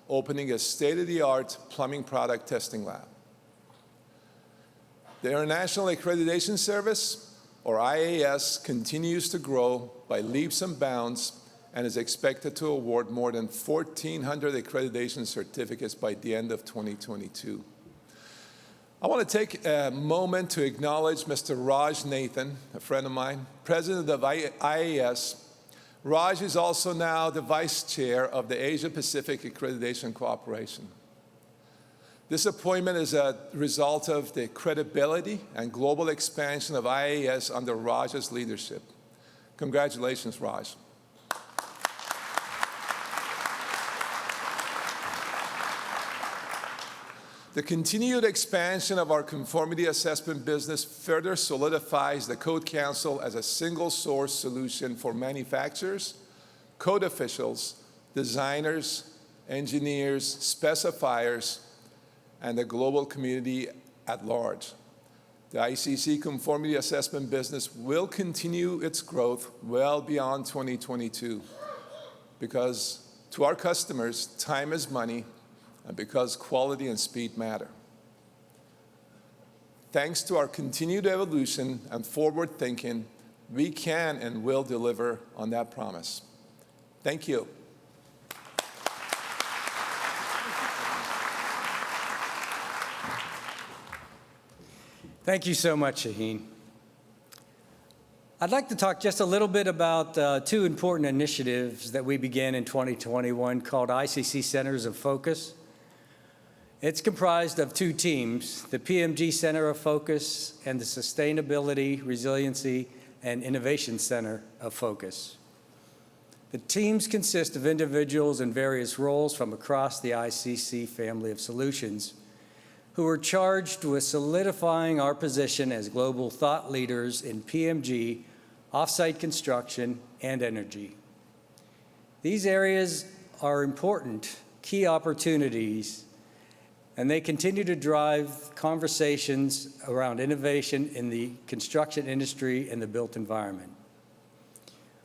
opening a state-of-the-art plumbing product testing lab. The International Accreditation Service, or IAS, continues to grow by leaps and bounds and is expected to award more than 1,400 accreditation certificates by the end of 2022. I want to take a moment to acknowledge Mr. Raj Nathan, a friend of mine, president of IAS. Raj is also now the vice chair of the Asia Pacific Accreditation Cooperation. This appointment is a result of the credibility and global expansion of IAS under Raj's leadership. Congratulations, Raj. The continued expansion of our conformity assessment business further solidifies the Code Council as a single source solution for manufacturers, code officials, designers, engineers, specifiers, and the global community at large. The ICC conformity assessment business will continue its growth well beyond 2022 because to our customers, time is money, and because quality and speed matter. Thanks to our continued evolution and forward thinking, we can and will deliver on that promise. Thank you. Thank you so much, Shaheen. I'd like to talk just a little bit about two important initiatives that we began in 2021 called ICC Centers of Focus. It's comprised of two teams, the PMG Center of Focus and the Sustainability, Resiliency, and Innovation Center of Focus. The teams consist of individuals in various roles from across the ICC family of solutions who are charged with solidifying our position as global thought leaders in PMG, off-site construction, and energy. These areas are important, key opportunities, and they continue to drive conversations around innovation in the construction industry and the built environment.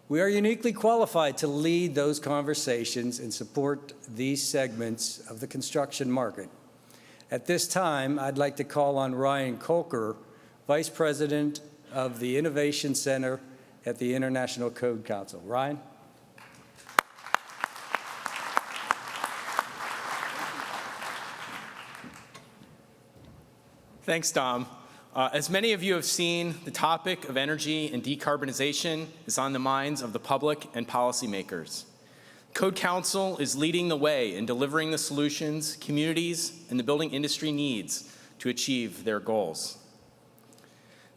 We are uniquely qualified to lead those conversations and support these segments of the construction market. At this time, I'd like to call on Ryan Kolker, Vice President of the Innovation Center at the International Code Council. Ryan? Thanks, Dom. As many of you have seen, the topic of energy and decarbonization is on the minds of the public and policymakers. Code Council is leading the way in delivering the solutions communities and the building industry needs to achieve their goals.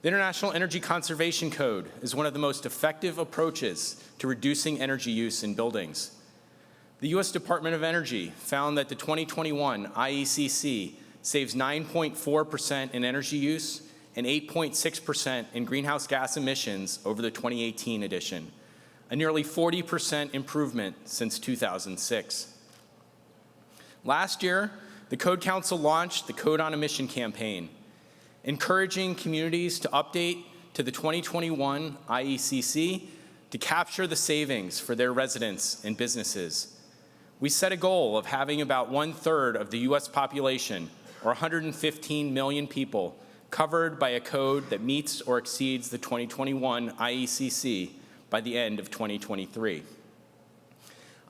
The International Energy Conservation Code is one of the most effective approaches to reducing energy use in buildings. The U.S. Department of Energy found that the 2021 IECC saves 9.4% in energy use and 8.6% in greenhouse gas emissions over the 2018 edition, a nearly 40% improvement since 2006. Last year, the Code Council launched the Code on Emission campaign, encouraging communities to update to the 2021 IECC to capture the savings for their residents and businesses. We set a goal of having about 1/3 of the U.S. population, or 115 million people, covered by a code that meets or exceeds the 2021 IECC by the end of 2023.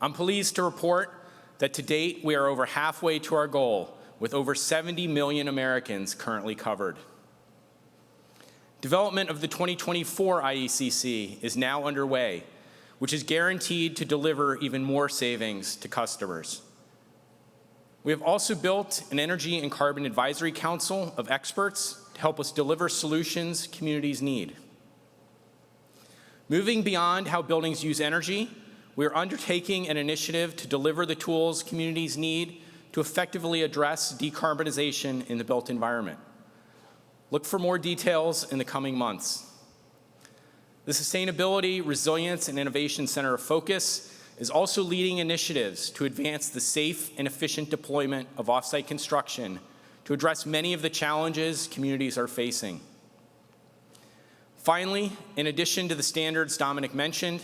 I'm pleased to report that to date, we are over halfway to our goal, with over 70 million Americans currently covered. Development of the 2024 IECC is now underway, which is guaranteed to deliver even more savings to customers. We have also built an Energy and Carbon Advisory Council of experts to help us deliver solutions communities need. Moving beyond how buildings use energy, we are undertaking an initiative to deliver the tools communities need to effectively address decarbonization in the built environment. Look for more details in the coming months. The Sustainability, Resilience, and Innovation Center of Focus is also leading initiatives to advance the safe and efficient deployment of off-site construction to address many of the challenges communities are facing. Finally, in addition to the standards Dominic mentioned,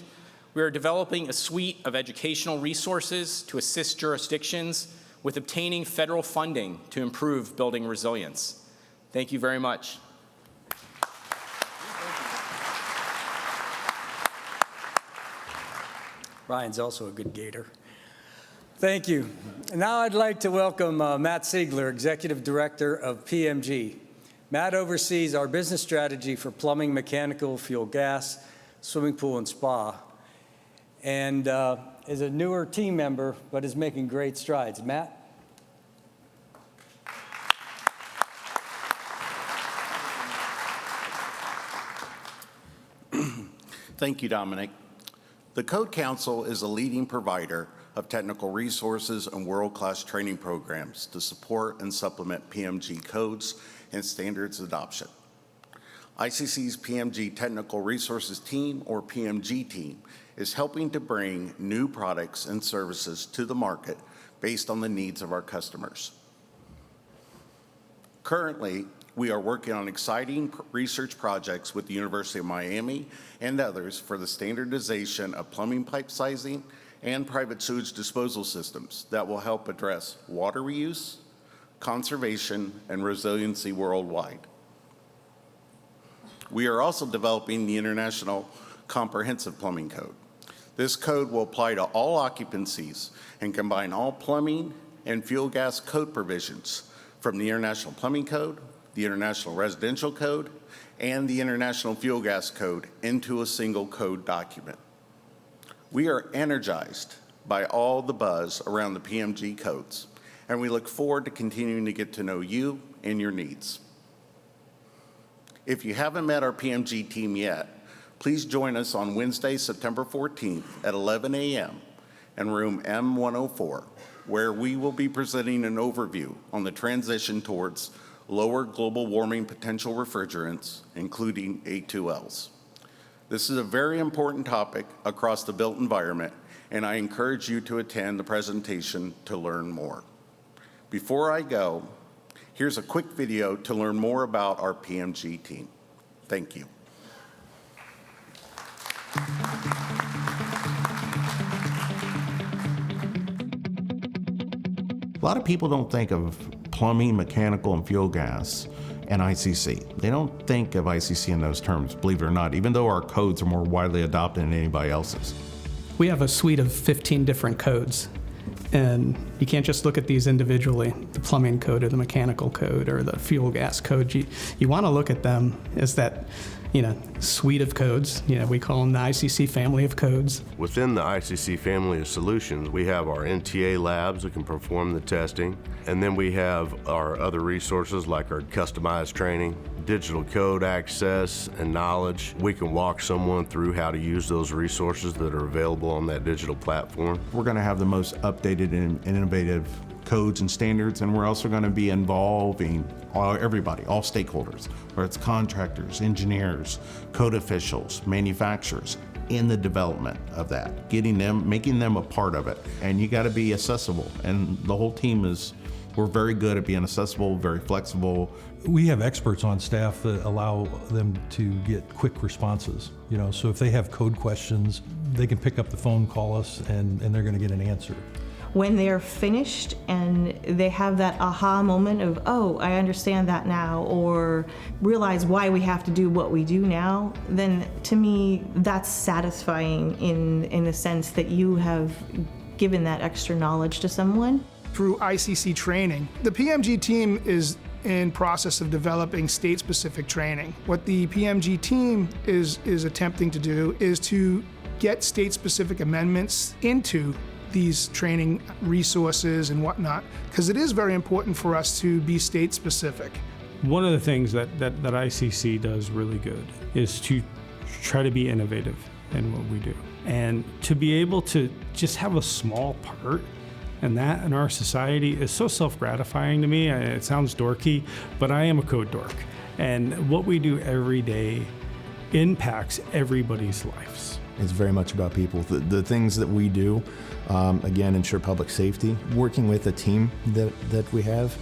we are developing a suite of educational resources to assist jurisdictions with obtaining federal funding to improve building resilience. Thank you very much. Ryan's also a good gator. Thank you. And now I'd like to welcome Matt Siegler, Executive Director of PMG. Matt oversees our business strategy for plumbing, mechanical, fuel, gas, swimming pool, and spa, and is a newer team member, but is making great strides. Matt? Thank you, Dominic. The Code Council is a leading provider of technical resources and world-class training programs to support and supplement PMG codes and standards adoption. ICC's PMG Technical Resources Team, or PMG team, is helping to bring new products and services to the market based on the needs of our customers. Currently, we are working on exciting research projects with the University of Miami and others for the standardization of plumbing pipe sizing and private sewage disposal systems that will help address water reuse, conservation, and resiliency worldwide. We are also developing the International Comprehensive Plumbing Code. This code will apply to all occupancies and combine all plumbing and fuel gas code provisions from the International Plumbing Code, the International Residential Code, and the International Fuel Gas Code into a single code document. We are energized by all the buzz around the PMG codes, and we look forward to continuing to get to know you and your needs. If you haven't met our PMG team yet, please join us on Wednesday, September 14th at 11 a.m. in room M104, where we will be presenting an overview on the transition towards lower global warming potential refrigerants, including A2Ls. This is a very important topic across the built environment, and I encourage you to attend the presentation to learn more. Before I go, here's a quick video to learn more about our PMG team. Thank you. A lot of people don't think of plumbing, mechanical, and fuel gas and ICC. They don't think of ICC in those terms, believe it or not, even though our codes are more widely adopted than anybody else's. We have a suite of 15 different codes, and you can't just look at these individually, the plumbing code or the mechanical code or the fuel gas code. You want to look at them as that, suite of codes. We call them the ICC family of codes. Within the ICC family of solutions, we have our NTA labs that can perform the testing, and then we have our other resources like our customized training, digital code access and knowledge. We can walk someone through how to use those resources that are available on that digital platform. We're going to have the most updated and innovative codes and standards, and we're also going to be involving everybody, all stakeholders, whether it's contractors, engineers, code officials, manufacturers, in the development of that, making them a part of it. And you got to be accessible. And the whole team we're very good at being accessible, very flexible. We have experts on staff that allow them to get quick responses. So if they have code questions, they can pick up the phone, call us, and they're going to get an answer. When they're finished and they have that aha moment of, oh, I understand that now, or realize why we have to do what we do now, then to me, that's satisfying in the sense that you have given that extra knowledge to someone. Through ICC training, the PMG team is in process of developing state-specific training. What the PMG team is attempting to do is to get state-specific amendments into these training resources and whatnot, because it is very important for us to be state-specific. One of the things that ICC does really good is to try to be innovative in what we do. And to be able to just have a small part in that in our society is so self-gratifying to me. It sounds dorky, but I am a code dork. And what we do every day impacts everybody's lives. It's very much about people. The things that we do, again, ensure public safety. Working with a team that we have,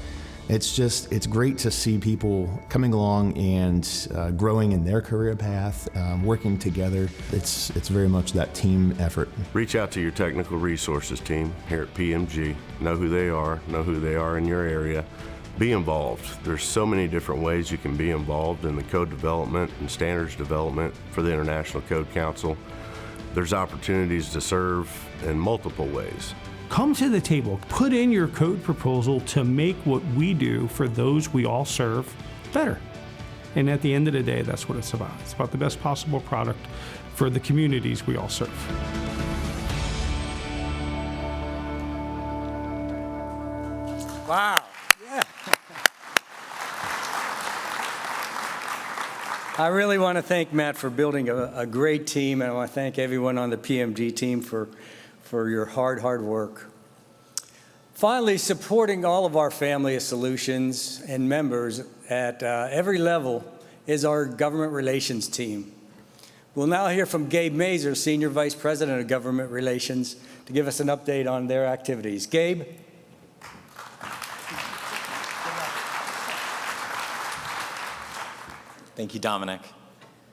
it's great to see people coming along and growing in their career path, working together. It's very much that team effort. Reach out to your technical resources team here at PMG. Know who they are in your area. Be involved. There's so many different ways you can be involved in the code development and standards development for the International Code Council. There's opportunities to serve in multiple ways. Come to the table, put in your code proposal to make what we do for those we all serve better. And at the end of the day, that's what it's about. It's about the best possible product for the communities we all serve. Wow. Yeah. I really want to thank Matt for building a great team, and I want to thank everyone on the PMG team for your hard work. Finally, supporting all of our family of solutions and members at every level is our government relations team. We'll now hear from Gabe Mazur, Senior Vice President of Government Relations, to give us an update on their activities. Gabe? Thank you, Dominic.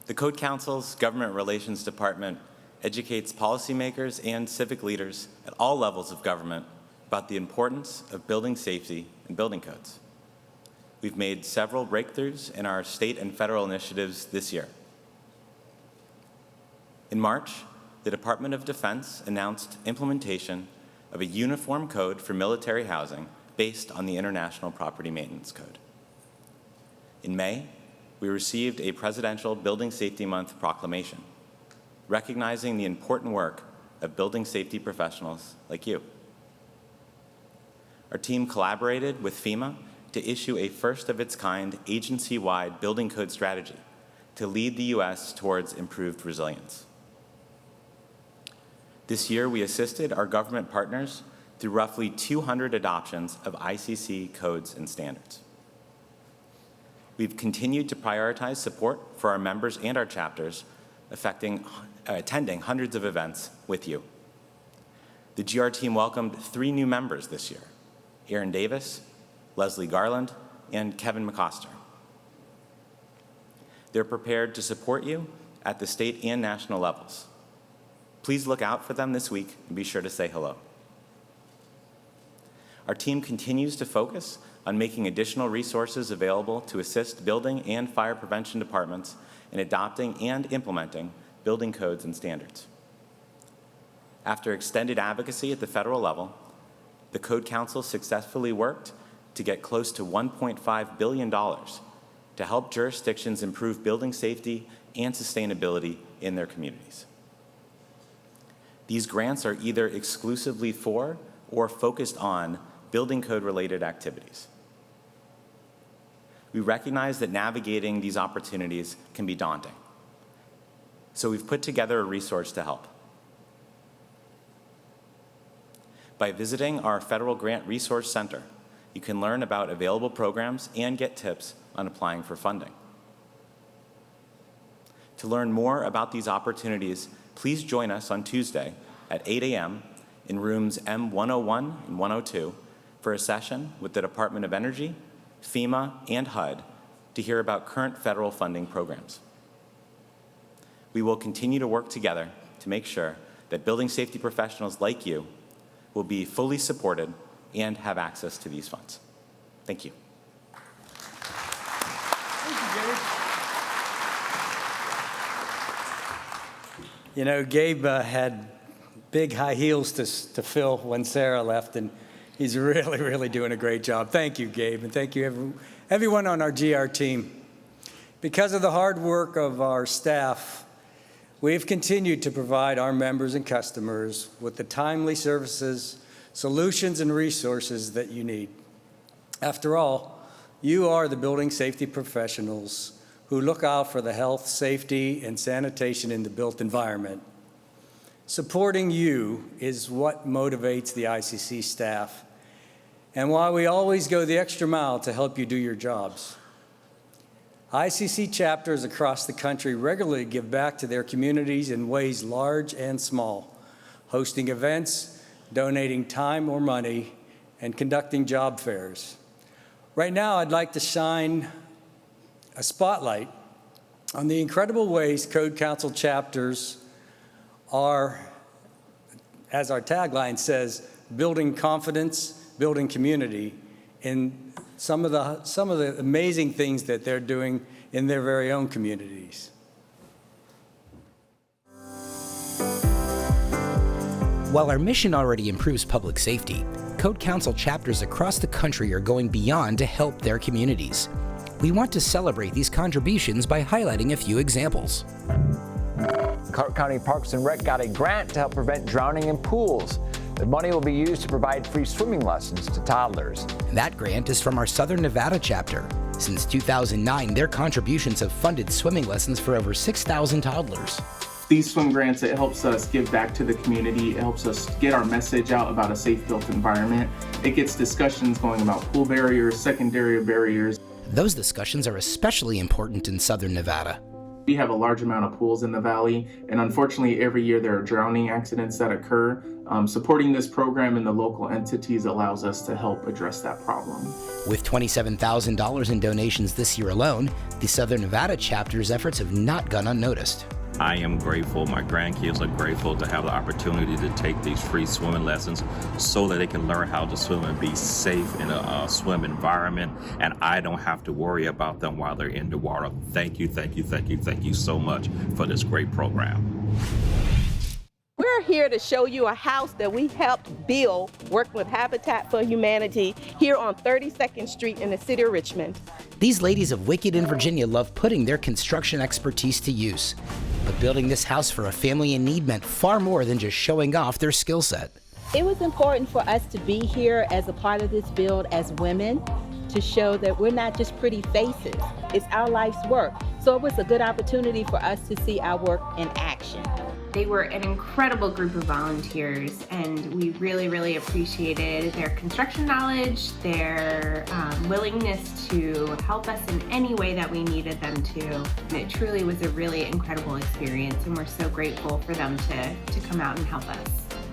The Code Council's Government Relations Department educates policymakers and civic leaders at all levels of government about the importance of building safety and building codes. We've made several breakthroughs in our state and federal initiatives this year. In March, the Department of Defense announced implementation of a uniform code for military housing based on the International Property Maintenance Code. In May, we received a Presidential Building Safety Month proclamation, recognizing the important work of building safety professionals like you. Our team collaborated with FEMA to issue a first-of-its-kind agency-wide building code strategy to lead the U.S. towards improved resilience. This year, we assisted our government partners through roughly 200 adoptions of ICC codes and standards. We've continued to prioritize support for our members and our chapters, attending hundreds of events with you. The GR team welcomed 3 new members this year: Aaron Davis, Leslie Garland, and Kevin McCoster. They're prepared to support you at the state and national levels. Please look out for them this week and be sure to say hello. Our team continues to focus on making additional resources available to assist building and fire prevention departments in adopting and implementing building codes and standards. After extended advocacy at the federal level, the Code Council successfully worked to get close to $1.5 billion to help jurisdictions improve building safety and sustainability in their communities. These grants are either exclusively for or focused on building code-related activities. We recognize that navigating these opportunities can be daunting. So we've put together a resource to help. By visiting our Federal Grant Resource Center, you can learn about available programs and get tips on applying for funding. To learn more about these opportunities, please join us on Tuesday at 8 a.m. in rooms M101 and 102 for a session with the Department of Energy, FEMA, and HUD to hear about current federal funding programs. We will continue to work together to make sure that building safety professionals like you will be fully supported and have access to these funds. Thank you. You know, Gabe had big high heels to fill when Sarah left, and he's really, really doing a great job. Thank you, Gabe, and thank you everyone on our GR team. Because of the hard work of our staff, we've continued to provide our members and customers with the timely services, solutions, and resources that you need. After all, you are the building safety professionals who look out for the health, safety, and sanitation in the built environment. Supporting you is what motivates the ICC staff, and why we always go the extra mile to help you do your jobs. ICC chapters across the country regularly give back to their communities in ways large and small, hosting events, donating time or money, and conducting job fairs. Right now, I'd like to shine a spotlight on the incredible ways Code Council chapters are, as our tagline says, building confidence, building community, in some of the amazing things that they're doing in their very own communities. While our mission already improves public safety, Code Council chapters across the country are going beyond to help their communities. We want to celebrate these contributions by highlighting a few examples. Clark County Parks and Rec got a grant to help prevent drowning in pools. The money will be used to provide free swimming lessons to toddlers. That grant is from our Southern Nevada chapter. Since 2009, their contributions have funded swimming lessons for over 6,000 toddlers. These swim grants, it helps us give back to the community. It helps us get our message out about a safe built environment. It gets discussions going about pool barriers, secondary barriers. Those discussions are especially important in Southern Nevada. We have a large amount of pools in the valley, and unfortunately every year there are drowning accidents that occur. Supporting this program and the local entities allows us to help address that problem. With $27,000 in donations this year alone, the Southern Nevada chapter's efforts have not gone unnoticed. I am grateful, my grandkids are grateful to have the opportunity to take these free swimming lessons so that they can learn how to swim and be safe in a swim environment, and I don't have to worry about them while they're in the water. Thank you, thank you, thank you, thank you so much for this great program. We're here to show you a house that we helped build, working with Habitat for Humanity here on 32nd Street in the city of Richmond. These ladies of Wicked in Virginia love putting their construction expertise to use. But building this house for a family in need meant far more than just showing off their skill set. It was important for us to be here as a part of this build as women, to show that we're not just pretty faces. It's our life's work. So it was a good opportunity for us to see our work in action. They were an incredible group of volunteers, and we really, really appreciated their construction knowledge, their willingness to help us in any way that we needed them to. It truly was a really incredible experience, and we're so grateful for them to come out and help us.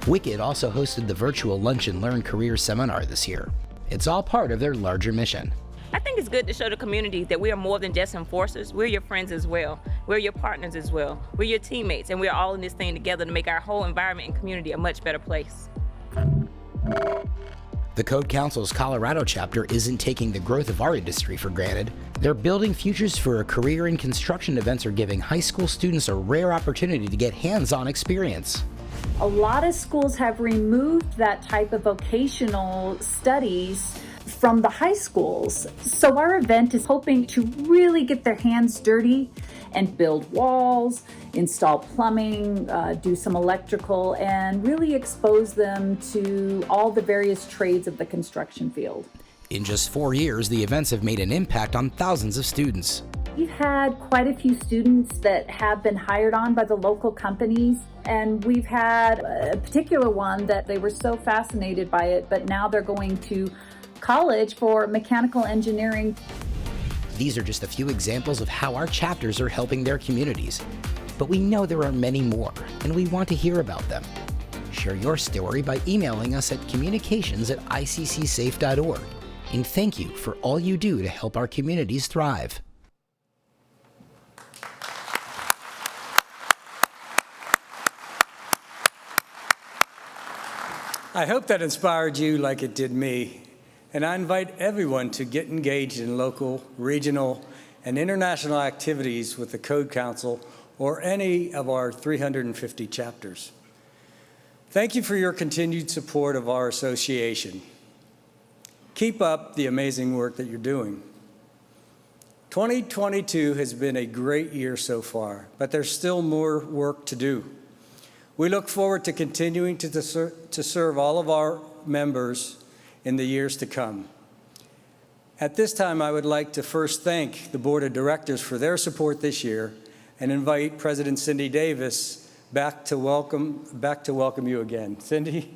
Wicked also hosted the virtual Lunch and Learn Career Seminar this year. It's all part of their larger mission. I think it's good to show the community that we are more than just enforcers. We're your friends as well. We're your partners as well. We're your teammates, and we're all in this thing together to make our whole environment and community a much better place. The Code Council's Colorado chapter isn't taking the growth of our industry for granted. They're building futures for a career in construction. Events are giving high school students a rare opportunity to get hands-on experience. A lot of schools have removed that type of vocational studies from the high schools. So our event is hoping to really get their hands dirty and build walls, install plumbing, do some electrical, and really expose them to all the various trades of the construction field. In just 4 years, the events have made an impact on thousands of students. We've had quite a few students that have been hired on by the local companies, and we've had a particular one that they were so fascinated by it, but now they're going to college for mechanical engineering. These are just a few examples of how our chapters are helping their communities. But we know there are many more, and we want to hear about them. Share your story by emailing us at communications@iccsafe.org. And thank you for all you do to help our communities thrive. I hope that inspired you like it did me, and I invite everyone to get engaged in local, regional, and international activities with the Code Council or any of our 350 chapters. Thank you for your continued support of our association. Keep up the amazing work that you're doing. 2022 has been a great year so far, but there's still more work to do. We look forward to continuing to serve all of our members in the years to come. At this time, I would like to first thank the Board of Directors for their support this year and invite President Cindy Davis back to welcome you again. Cindy?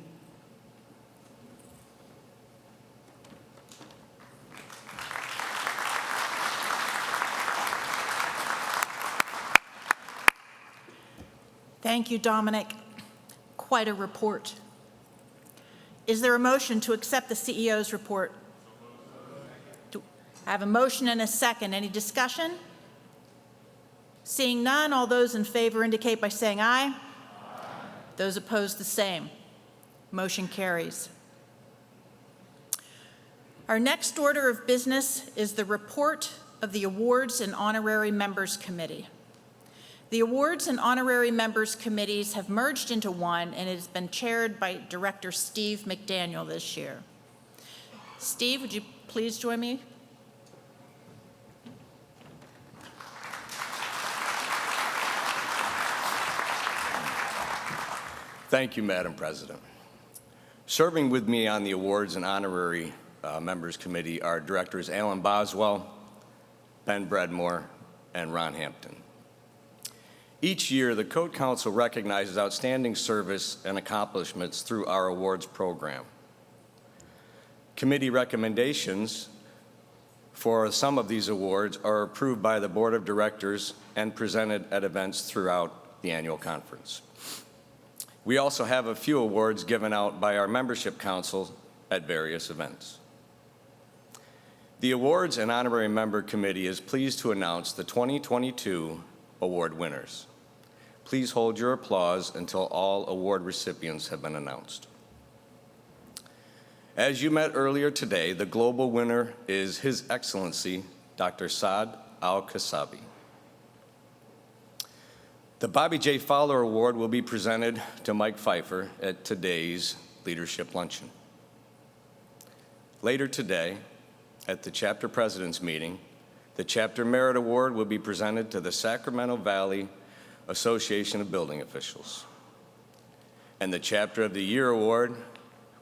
Thank you, Dominic. Quite a report. Is there a motion to accept the CEO's report? I have a motion and a second. Any discussion? Seeing none, all those in favor indicate by saying aye. Aye. Those opposed, the same. Motion carries. Our next order of business is the report of the Awards and Honorary Members Committee. The Awards and Honorary Members Committees have merged into one, and it has been chaired by Director Steve McDaniel this year. Steve, would you please join me? Thank you, Madam President. Serving with me on the Awards and Honorary Members Committee are Directors Alan Boswell, Ben Bredmore, and Ron Hampton. Each year, the Code Council recognizes outstanding service and accomplishments through our awards program. Committee recommendations for some of these awards are approved by the Board of Directors and presented at events throughout the annual conference. We also have a few awards given out by our membership council at various events. The Awards and Honorary Member Committee is pleased to announce the 2022 award winners. Please hold your applause until all award recipients have been announced. As you met earlier today, the global winner is His Excellency, Dr. Saad Al-Kasabi. The Bobby J. Fowler Award will be presented to Mike Pfeiffer at today's Leadership Luncheon. Later today, at the Chapter President's meeting, the Chapter Merit Award will be presented to the Sacramento Valley Association of Building Officials. And the Chapter of the Year Award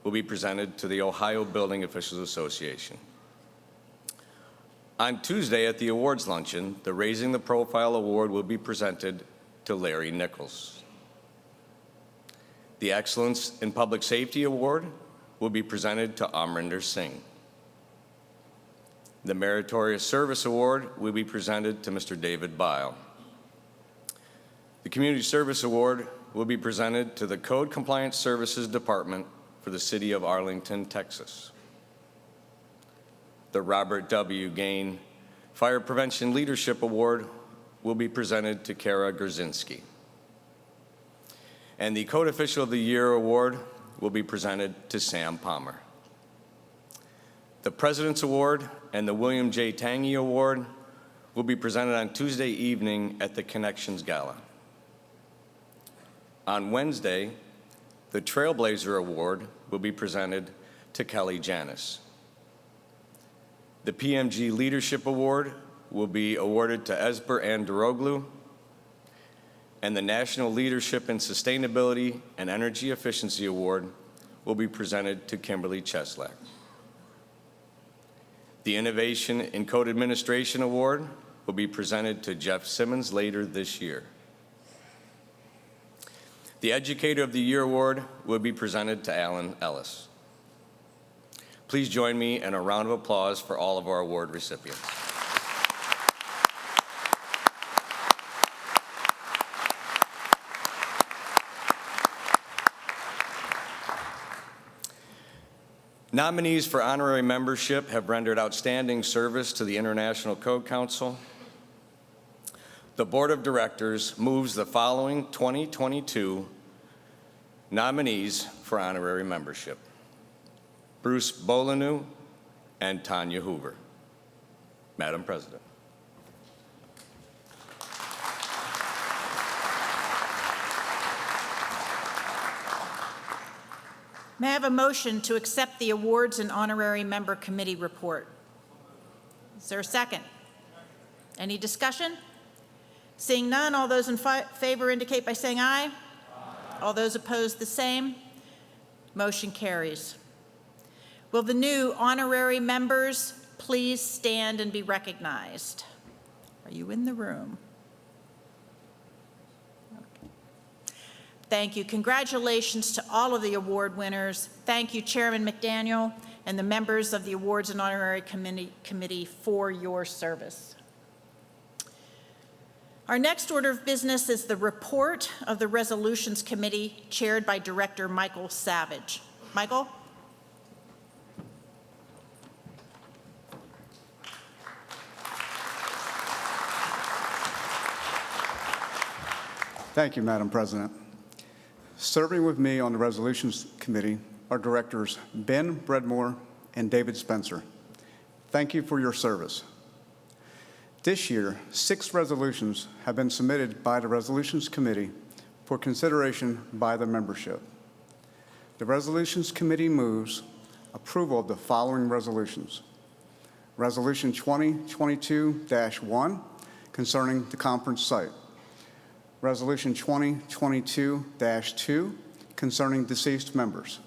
will be presented to the Ohio Building Officials Association. On Tuesday at the awards luncheon, the Raising the Profile Award will be presented to Larry Nichols. The Excellence in Public Safety Award will be presented to Amrinder Singh. The Meritorious Service Award will be presented to Mr. David Bile. The Community Service Award will be presented to the Code Compliance Services Department for the City of Arlington, Texas. The Robert W. Gain Fire Prevention Leadership Award will be presented to Kara Gerzinski. And the Code Official of the Year Award will be presented to Sam Palmer. The President's Award and the William J. Tangy Award will be presented on Tuesday evening at the Connections Gala. On Wednesday, the Trailblazer Award will be presented to Kelly Janis. The PMG Leadership Award will be awarded to Esber Andaroglu, and the National Leadership in Sustainability and Energy Efficiency Award will be presented to Kimberly Cheslak. The Innovation in Code Administration Award will be presented to Jeff Simmons later this year. The Educator of the Year Award will be presented to Alan Ellis. Please join me in a round of applause for all of our award recipients. Nominees for honorary membership have rendered outstanding service to the International Code Council. The Board of Directors moves the following 2022 nominees for honorary membership: Bruce Bolanew and Tanya Hoover. Madam President. May I have a motion to accept the awards and honorary member committee report? Is there a second? Any discussion? Seeing none, all those in favor indicate by saying aye. Aye. All those opposed, the same. Motion carries. Will the new honorary members please stand and be recognized? Are you in the room? Thank you. Congratulations to all of the award winners. Thank you, Chairman McDaniel, and the members of the Awards and Honorary Committee for your service. Our next order of business is the report of the Resolutions Committee, chaired by Director Michael Savage. Michael? Thank you, Madam President. Serving with me on the Resolutions Committee are Directors Ben Bredmore and David Spencer. Thank you for your service. This year, 6 resolutions have been submitted by the Resolutions Committee for consideration by the membership. The Resolutions Committee moves approval of the following resolutions. Resolution 2022-1 concerning the conference site. Resolution 2022-2 concerning deceased members.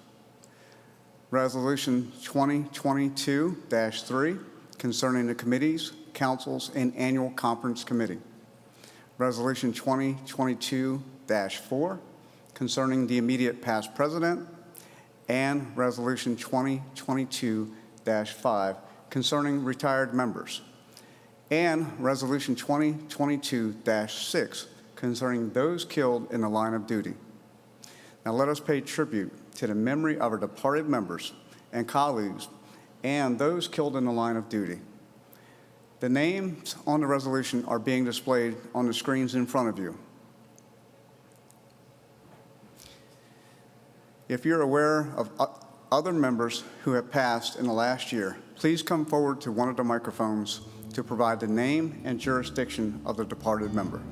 Resolution 2022-3 concerning the committees, councils, and annual conference committee. Resolution 2022-4 concerning the immediate past president, and Resolution 2022-5 concerning retired members, and Resolution 2022-6 concerning those killed in the line of duty. Now let us pay tribute to the memory of our departed members and colleagues and those killed in the line of duty. The names on the resolution are being displayed on the screens in front of you. If you're aware of other members who have passed in the last year, please come forward to one of the microphones to provide the name and jurisdiction of the departed member.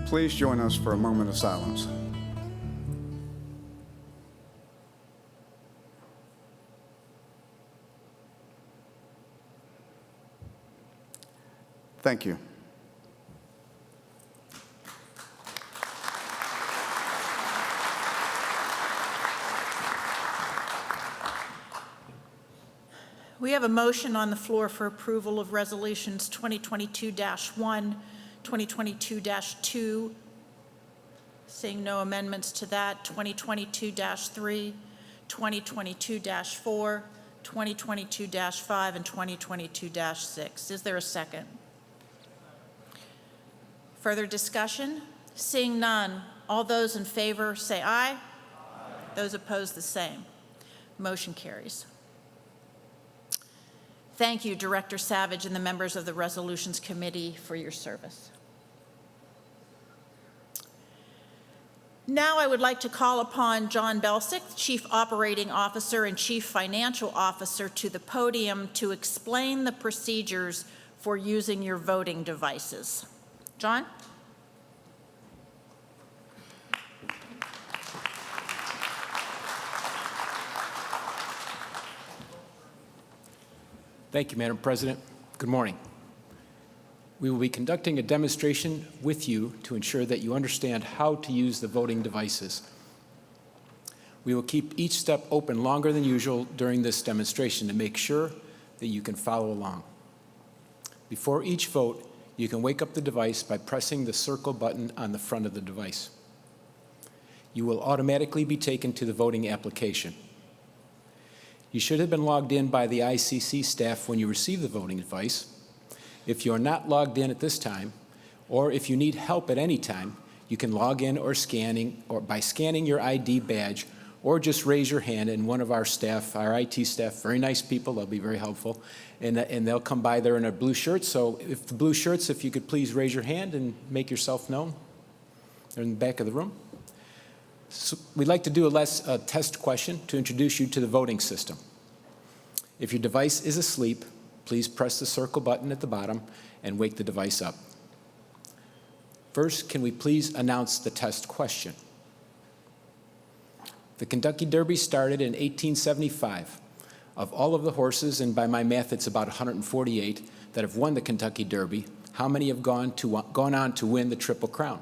Please join us for a moment of silence. Thank you. We have a motion on the floor for approval of resolutions 2022-1, 2022-2, seeing no amendments to that, 2022-3, 2022-4, 2022-5, and 2022-6. Is there a second? Further discussion? Seeing none, all those in favor say aye. Aye. Those opposed, the same. Motion carries. Thank you, Director Savage and the members of the Resolutions Committee for your service. Now I would like to call upon John Belsick, Chief Operating Officer and Chief Financial Officer, to the podium to explain the procedures for using your voting devices. John? Thank you, Madam President. Good morning. We will be conducting a demonstration with you to ensure that you understand how to use the voting devices. We will keep each step open longer than usual during this demonstration to make sure that you can follow along. Before each vote, you can wake up the device by pressing the circle button on the front of the device. You will automatically be taken to the voting application. You should have been logged in by the ICC staff when you received the voting device. If you are not logged in at this time, or if you need help at any time, you can log in by scanning your ID badge, or just raise your hand, and one of our staff, our IT staff, very nice people, they'll be very helpful, and they'll come by there in a blue shirt. So if the blue shirts, if you could please raise your hand and make yourself known. They're in the back of the room. So we'd like to do a test question to introduce you to the voting system. If your device is asleep, please press the circle button at the bottom and wake the device up. First, can we please announce the test question? The Kentucky Derby started in 1875. Of all of the horses, and by my math it's about 148, that have won the Kentucky Derby, how many have gone on to win the Triple Crown?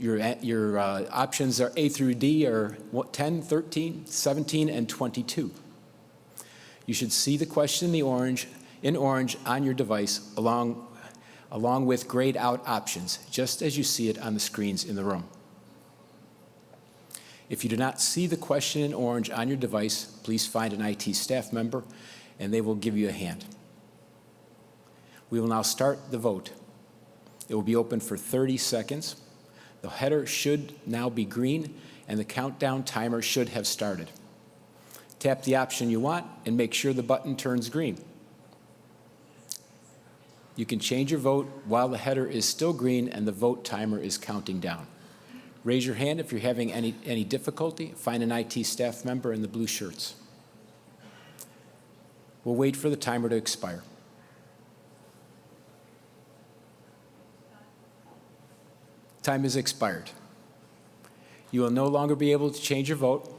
Your options are A through D are 10, 13, 17, and 22. You should see the question in orange on your device along with grayed out options, just as you see it on the screens in the room. If you do not see the question in orange on your device, please find an IT staff member and they will give you a hand. We will now start the vote. It will be open for 30 seconds. The header should now be green, and the countdown timer should have started. Tap the option you want and make sure the button turns green. You can change your vote while the header is still green and the vote timer is counting down. Raise your hand if you're having any difficulty. Find an IT staff member in the blue shirts. We'll wait for the timer to expire. Time is expired. You will no longer be able to change your vote.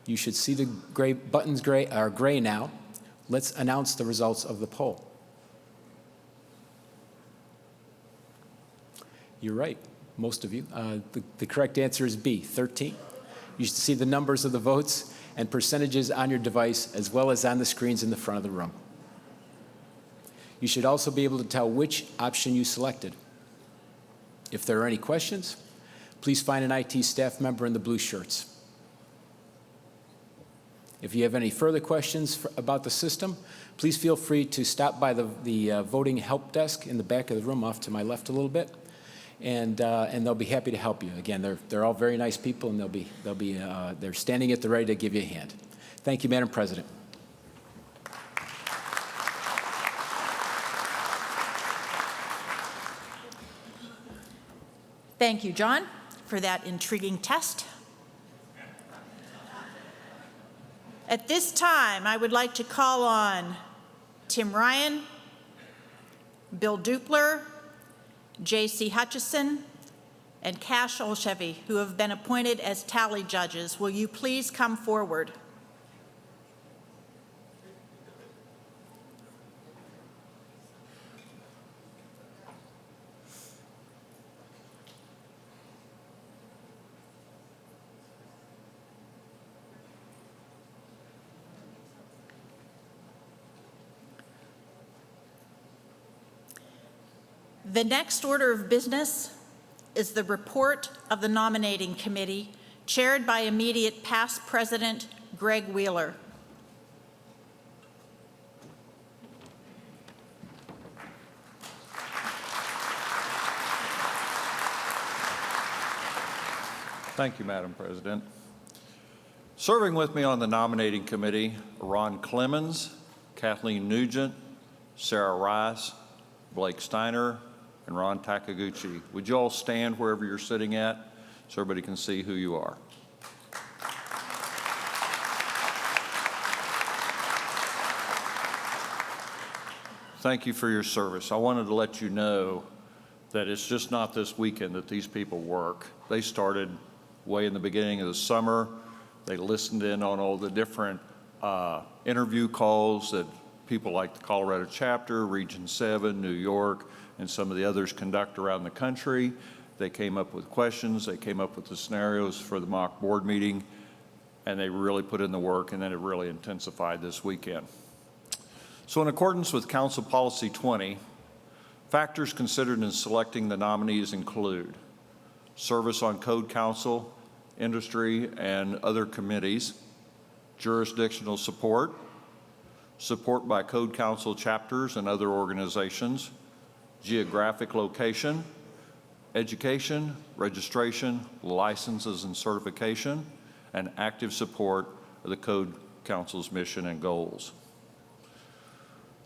You should see the buttons are gray now. Let's announce the results of the poll. You're right, most of you. The correct answer is B, 13. You should see the numbers of the votes and percentages on your device as well as on the screens in the front of the room. You should also be able to tell which option you selected. If there are any questions, please find an IT staff member in the blue shirts. If you have any further questions about the system, please feel free to stop by the voting help desk in the back of the room off to my left a little bit, and they'll be happy to help you. Again, they're all very nice people, and they're standing at the ready to give you a hand. Thank you, Madam President. Thank you, John, for that intriguing test. At this time, I would like to call on Tim Ryan, Bill Dupler, J.C. Hutchison, and Cash Olshevy, who have been appointed as tally judges. Will you please come forward? The next order of business is the report of the nominating committee, chaired by immediate past President Greg Wheeler. Thank you, Madam President. Serving with me on the nominating committee, Ron Clemens, Kathleen Nugent, Sarah Rice, Blake Steiner, and Ron Takaguchi. Would you all stand wherever you're sitting at so everybody can see who you are? Thank you for your service. I wanted to let you know that it's just not this weekend that these people work. They started way in the beginning of the summer. They listened in on all the different interview calls that people like the Colorado chapter, Region 7, New York, and some of the others conduct around the country. They came up with questions, they came up with the scenarios for the mock board meeting, and they really put in the work, and then it really intensified this weekend. So in accordance with Council Policy 20, factors considered in selecting the nominees include service on Code Council, industry, and other committees, jurisdictional support, support by Code Council chapters and other organizations, geographic location, education, registration, licenses and certification, and active support of the Code Council's mission and goals.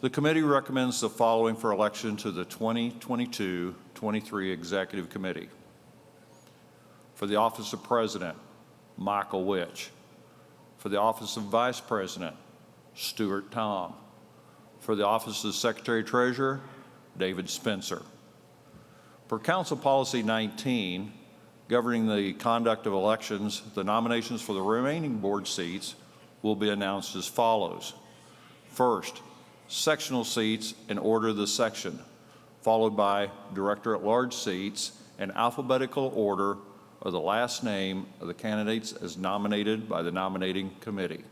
The committee recommends the following for election to the 2022-23 Executive Committee. For the office of President, Michael Witch. For the office of Vice President, Stuart Tom. For the office of Secretary-Treasurer, David Spencer. Per Council Policy 19, governing the conduct of elections, the nominations for the remaining board seats will be announced as follows. First, sectional seats in order of the section, followed by director-at-large seats in alphabetical order of the last name of the candidates as nominated by the nominating committee.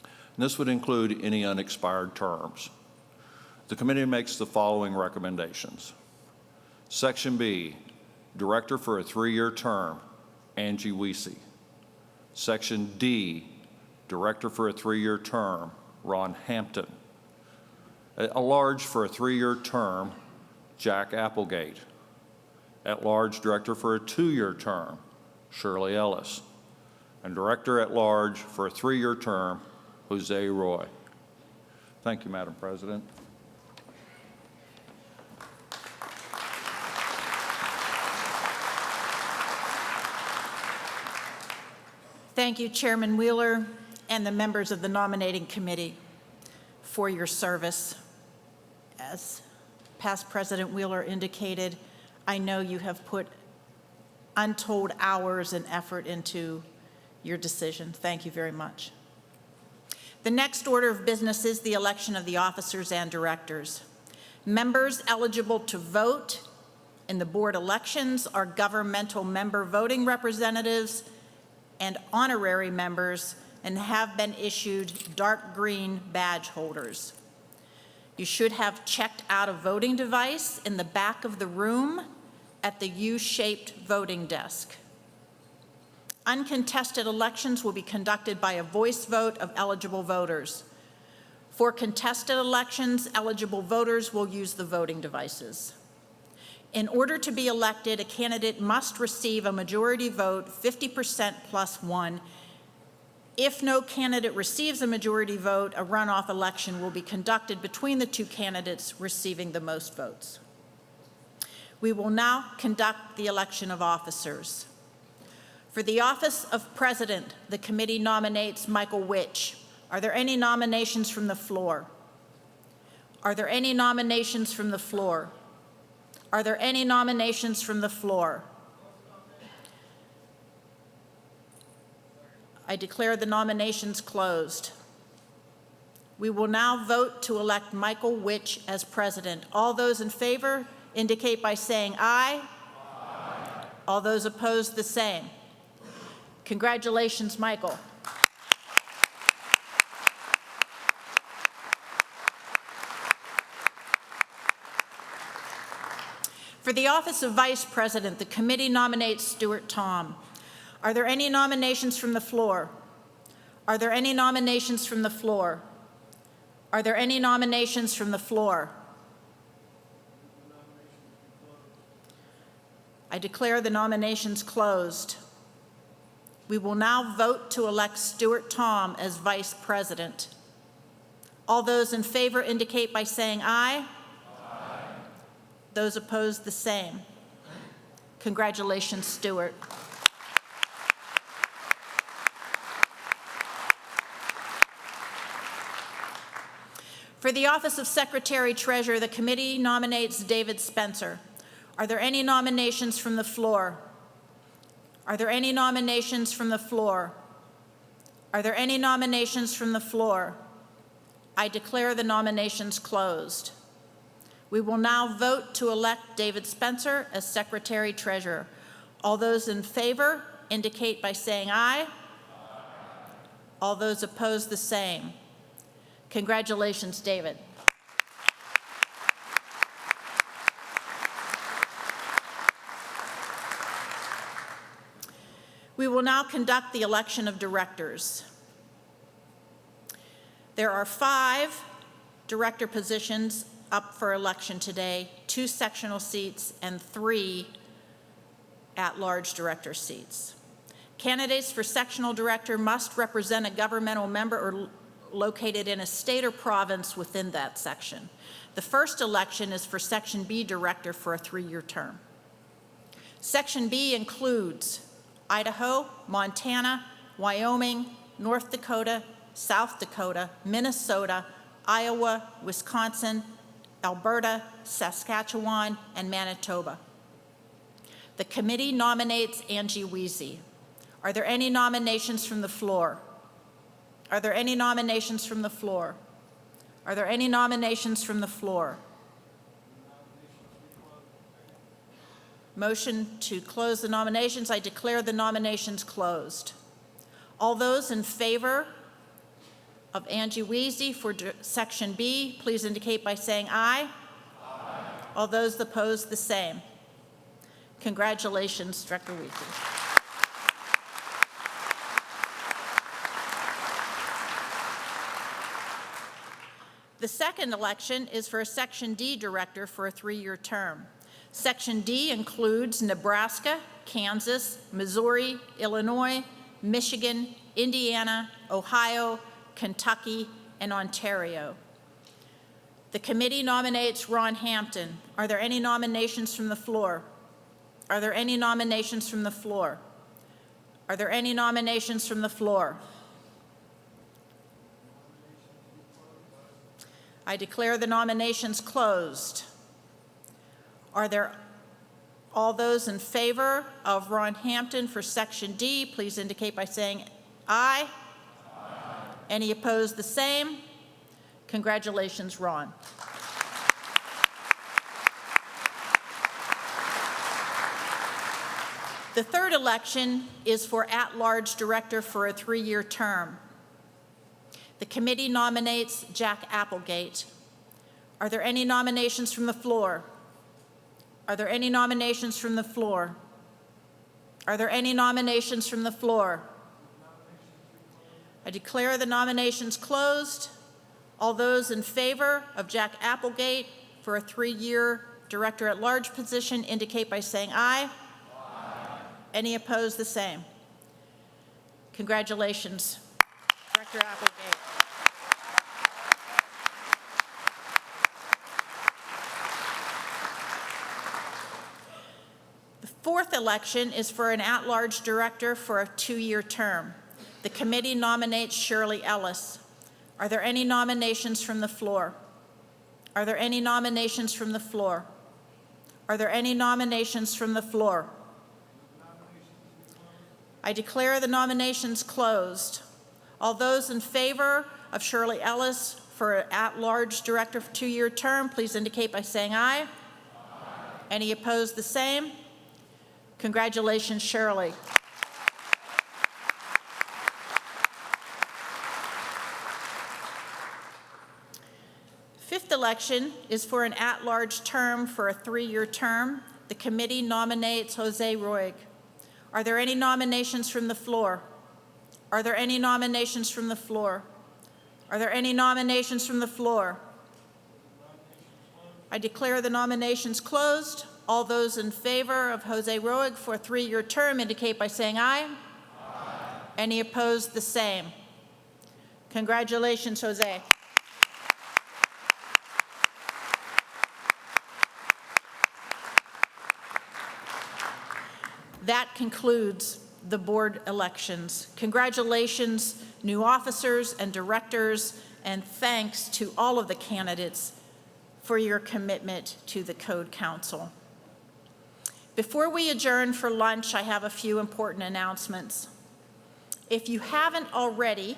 And this would include any unexpired terms. The committee makes the following recommendations. Section B, director for a 3-year term, Angie Wiese. Section D, director for a 3-year term, Ron Hampton. At large for a 3-year term, Jack Applegate. At-large director for a 2-year term, Shirley Ellis. And director at large for a 3-year term, Jose Roy. Thank you, Madam President. Thank you, Chairman Wheeler and the members of the nominating committee for your service. As past President Wheeler indicated, I know you have put untold hours and effort into your decision. Thank you very much. The next order of business is the election of the officers and directors. Members eligible to vote in the board elections are governmental member voting representatives and honorary members and have been issued dark green badge holders. You should have checked out a voting device in the back of the room at the U-shaped voting desk. Uncontested elections will be conducted by a voice vote of eligible voters. For contested elections, eligible voters will use the voting devices. In order to be elected, a candidate must receive a majority vote, 50% plus 1. If no candidate receives a majority vote, a runoff election will be conducted between the two candidates receiving the most votes. We will now conduct the election of officers. For the office of President, the committee nominates Michael Witch. Are there any nominations from the floor? Are there any nominations from the floor? Are there any nominations from the floor? I declare the nominations closed. We will now vote to elect Michael Witch as president. All those in favor indicate by saying aye. Aye. All those opposed, the same. Congratulations, Michael. For the office of Vice President, the committee nominates Stuart Tom. Are there any nominations from the floor? Are there any nominations from the floor? Are there any nominations from the floor? I declare the nominations closed. We will now vote to elect Stuart Tom as Vice President. All those in favor indicate by saying aye. Aye. Those opposed, the same. Congratulations, Stuart. For the office of Secretary-Treasurer, the committee nominates David Spencer. Are there any nominations from the floor? Are there any nominations from the floor? Are there any nominations from the floor? I declare the nominations closed. We will now vote to elect David Spencer as Secretary-Treasurer. All those in favor indicate by saying aye. Aye. All those opposed, the same. Congratulations, David. We will now conduct the election of directors. There are 5 director positions up for election today, 2 sectional seats and 3 at-large director seats. Candidates for sectional director must represent a governmental member or located in a state or province within that section. The first election is for Section B director for a 3-year term. Section B includes Idaho, Montana, Wyoming, North Dakota, South Dakota, Minnesota, Iowa, Wisconsin, Alberta, Saskatchewan, and Manitoba. The committee nominates Angie Weezy. Are there any nominations from the floor? Are there any nominations from the floor? Are there any nominations from the floor? Motion to close the nominations. I declare the nominations closed. All those in favor of Angie Weezy for Section B, please indicate by saying aye. Aye. All those opposed, the same. Congratulations, Director Weezy. The second election is for a Section D director for a 3-year term. Section D includes Nebraska, Kansas, Missouri, Illinois, Michigan, Indiana, Ohio, Kentucky, and Ontario. The committee nominates Ron Hampton. Are there any nominations from the floor? Are there any nominations from the floor? Are there any nominations from the floor? I declare the nominations closed. Are there all those in favor of Ron Hampton for Section D, please indicate by saying aye. Aye. Any opposed, the same. Congratulations, Ron. The third election is for at-large director for a 3-year term. The committee nominates Jack Applegate. Are there any nominations from the floor? Are there any nominations from the floor? Are there any nominations from the floor? I declare the nominations closed. All those in favor of Jack Applegate for a 3-year director-at-large position indicate by saying aye. Aye. Any opposed, the same. Congratulations, Director Applegate. The fourth election is for an at-large director for a 2-year term. The committee nominates Shirley Ellis. Are there any nominations from the floor? Are there any nominations from the floor? Are there any nominations from the floor? I declare the nominations closed. All those in favor of Shirley Ellis for an at-large director for a 2-year term, please indicate by saying aye. Aye. Any opposed, the same. Congratulations, Shirley. Fifth election is for an at-large term for a 3-year term. the committee nominates Jose Roig. Are there any nominations from the floor? Are there any nominations from the floor? Are there any nominations from the floor? I declare the nominations closed. All those in favor of Jose Roig for a 3-year term indicate by saying aye. Aye. Any opposed, the same. Congratulations, Jose. That concludes the board elections. Congratulations, new officers and directors, and thanks to all of the candidates for your commitment to the Code Council. Before we adjourn for lunch, I have a few important announcements. If you haven't already,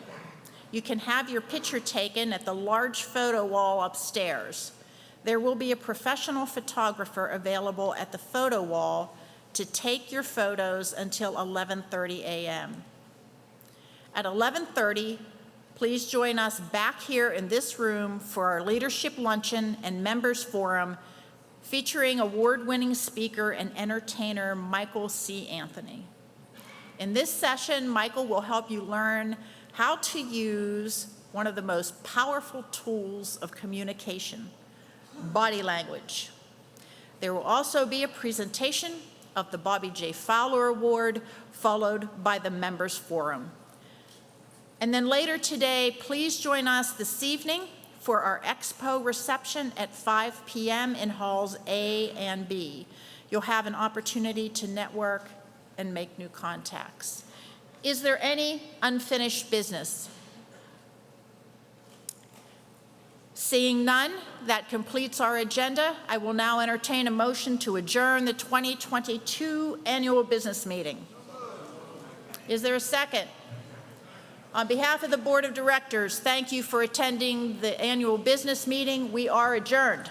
you can have your picture taken at the large photo wall upstairs. There will be a professional photographer available at the photo wall to take your photos until 11:30 a.m. At 11:30, please join us back here in this room for our leadership luncheon and members forum featuring award-winning speaker and entertainer Michael C. Anthony. In this session, Michael will help you learn how to use one of the most powerful tools of communication, body language. There will also be a presentation of the Bobby J. Fowler Award, followed by the Members Forum. And then later today, please join us this evening for our expo reception at 5 p.m. in halls A and B. You'll have an opportunity to network and make new contacts. Is there any unfinished business? Seeing none, that completes our agenda. I will now entertain a motion to adjourn the 2022 annual business meeting. Is there a second? On behalf of the Board of Directors, thank you for attending the annual business meeting. We are adjourned.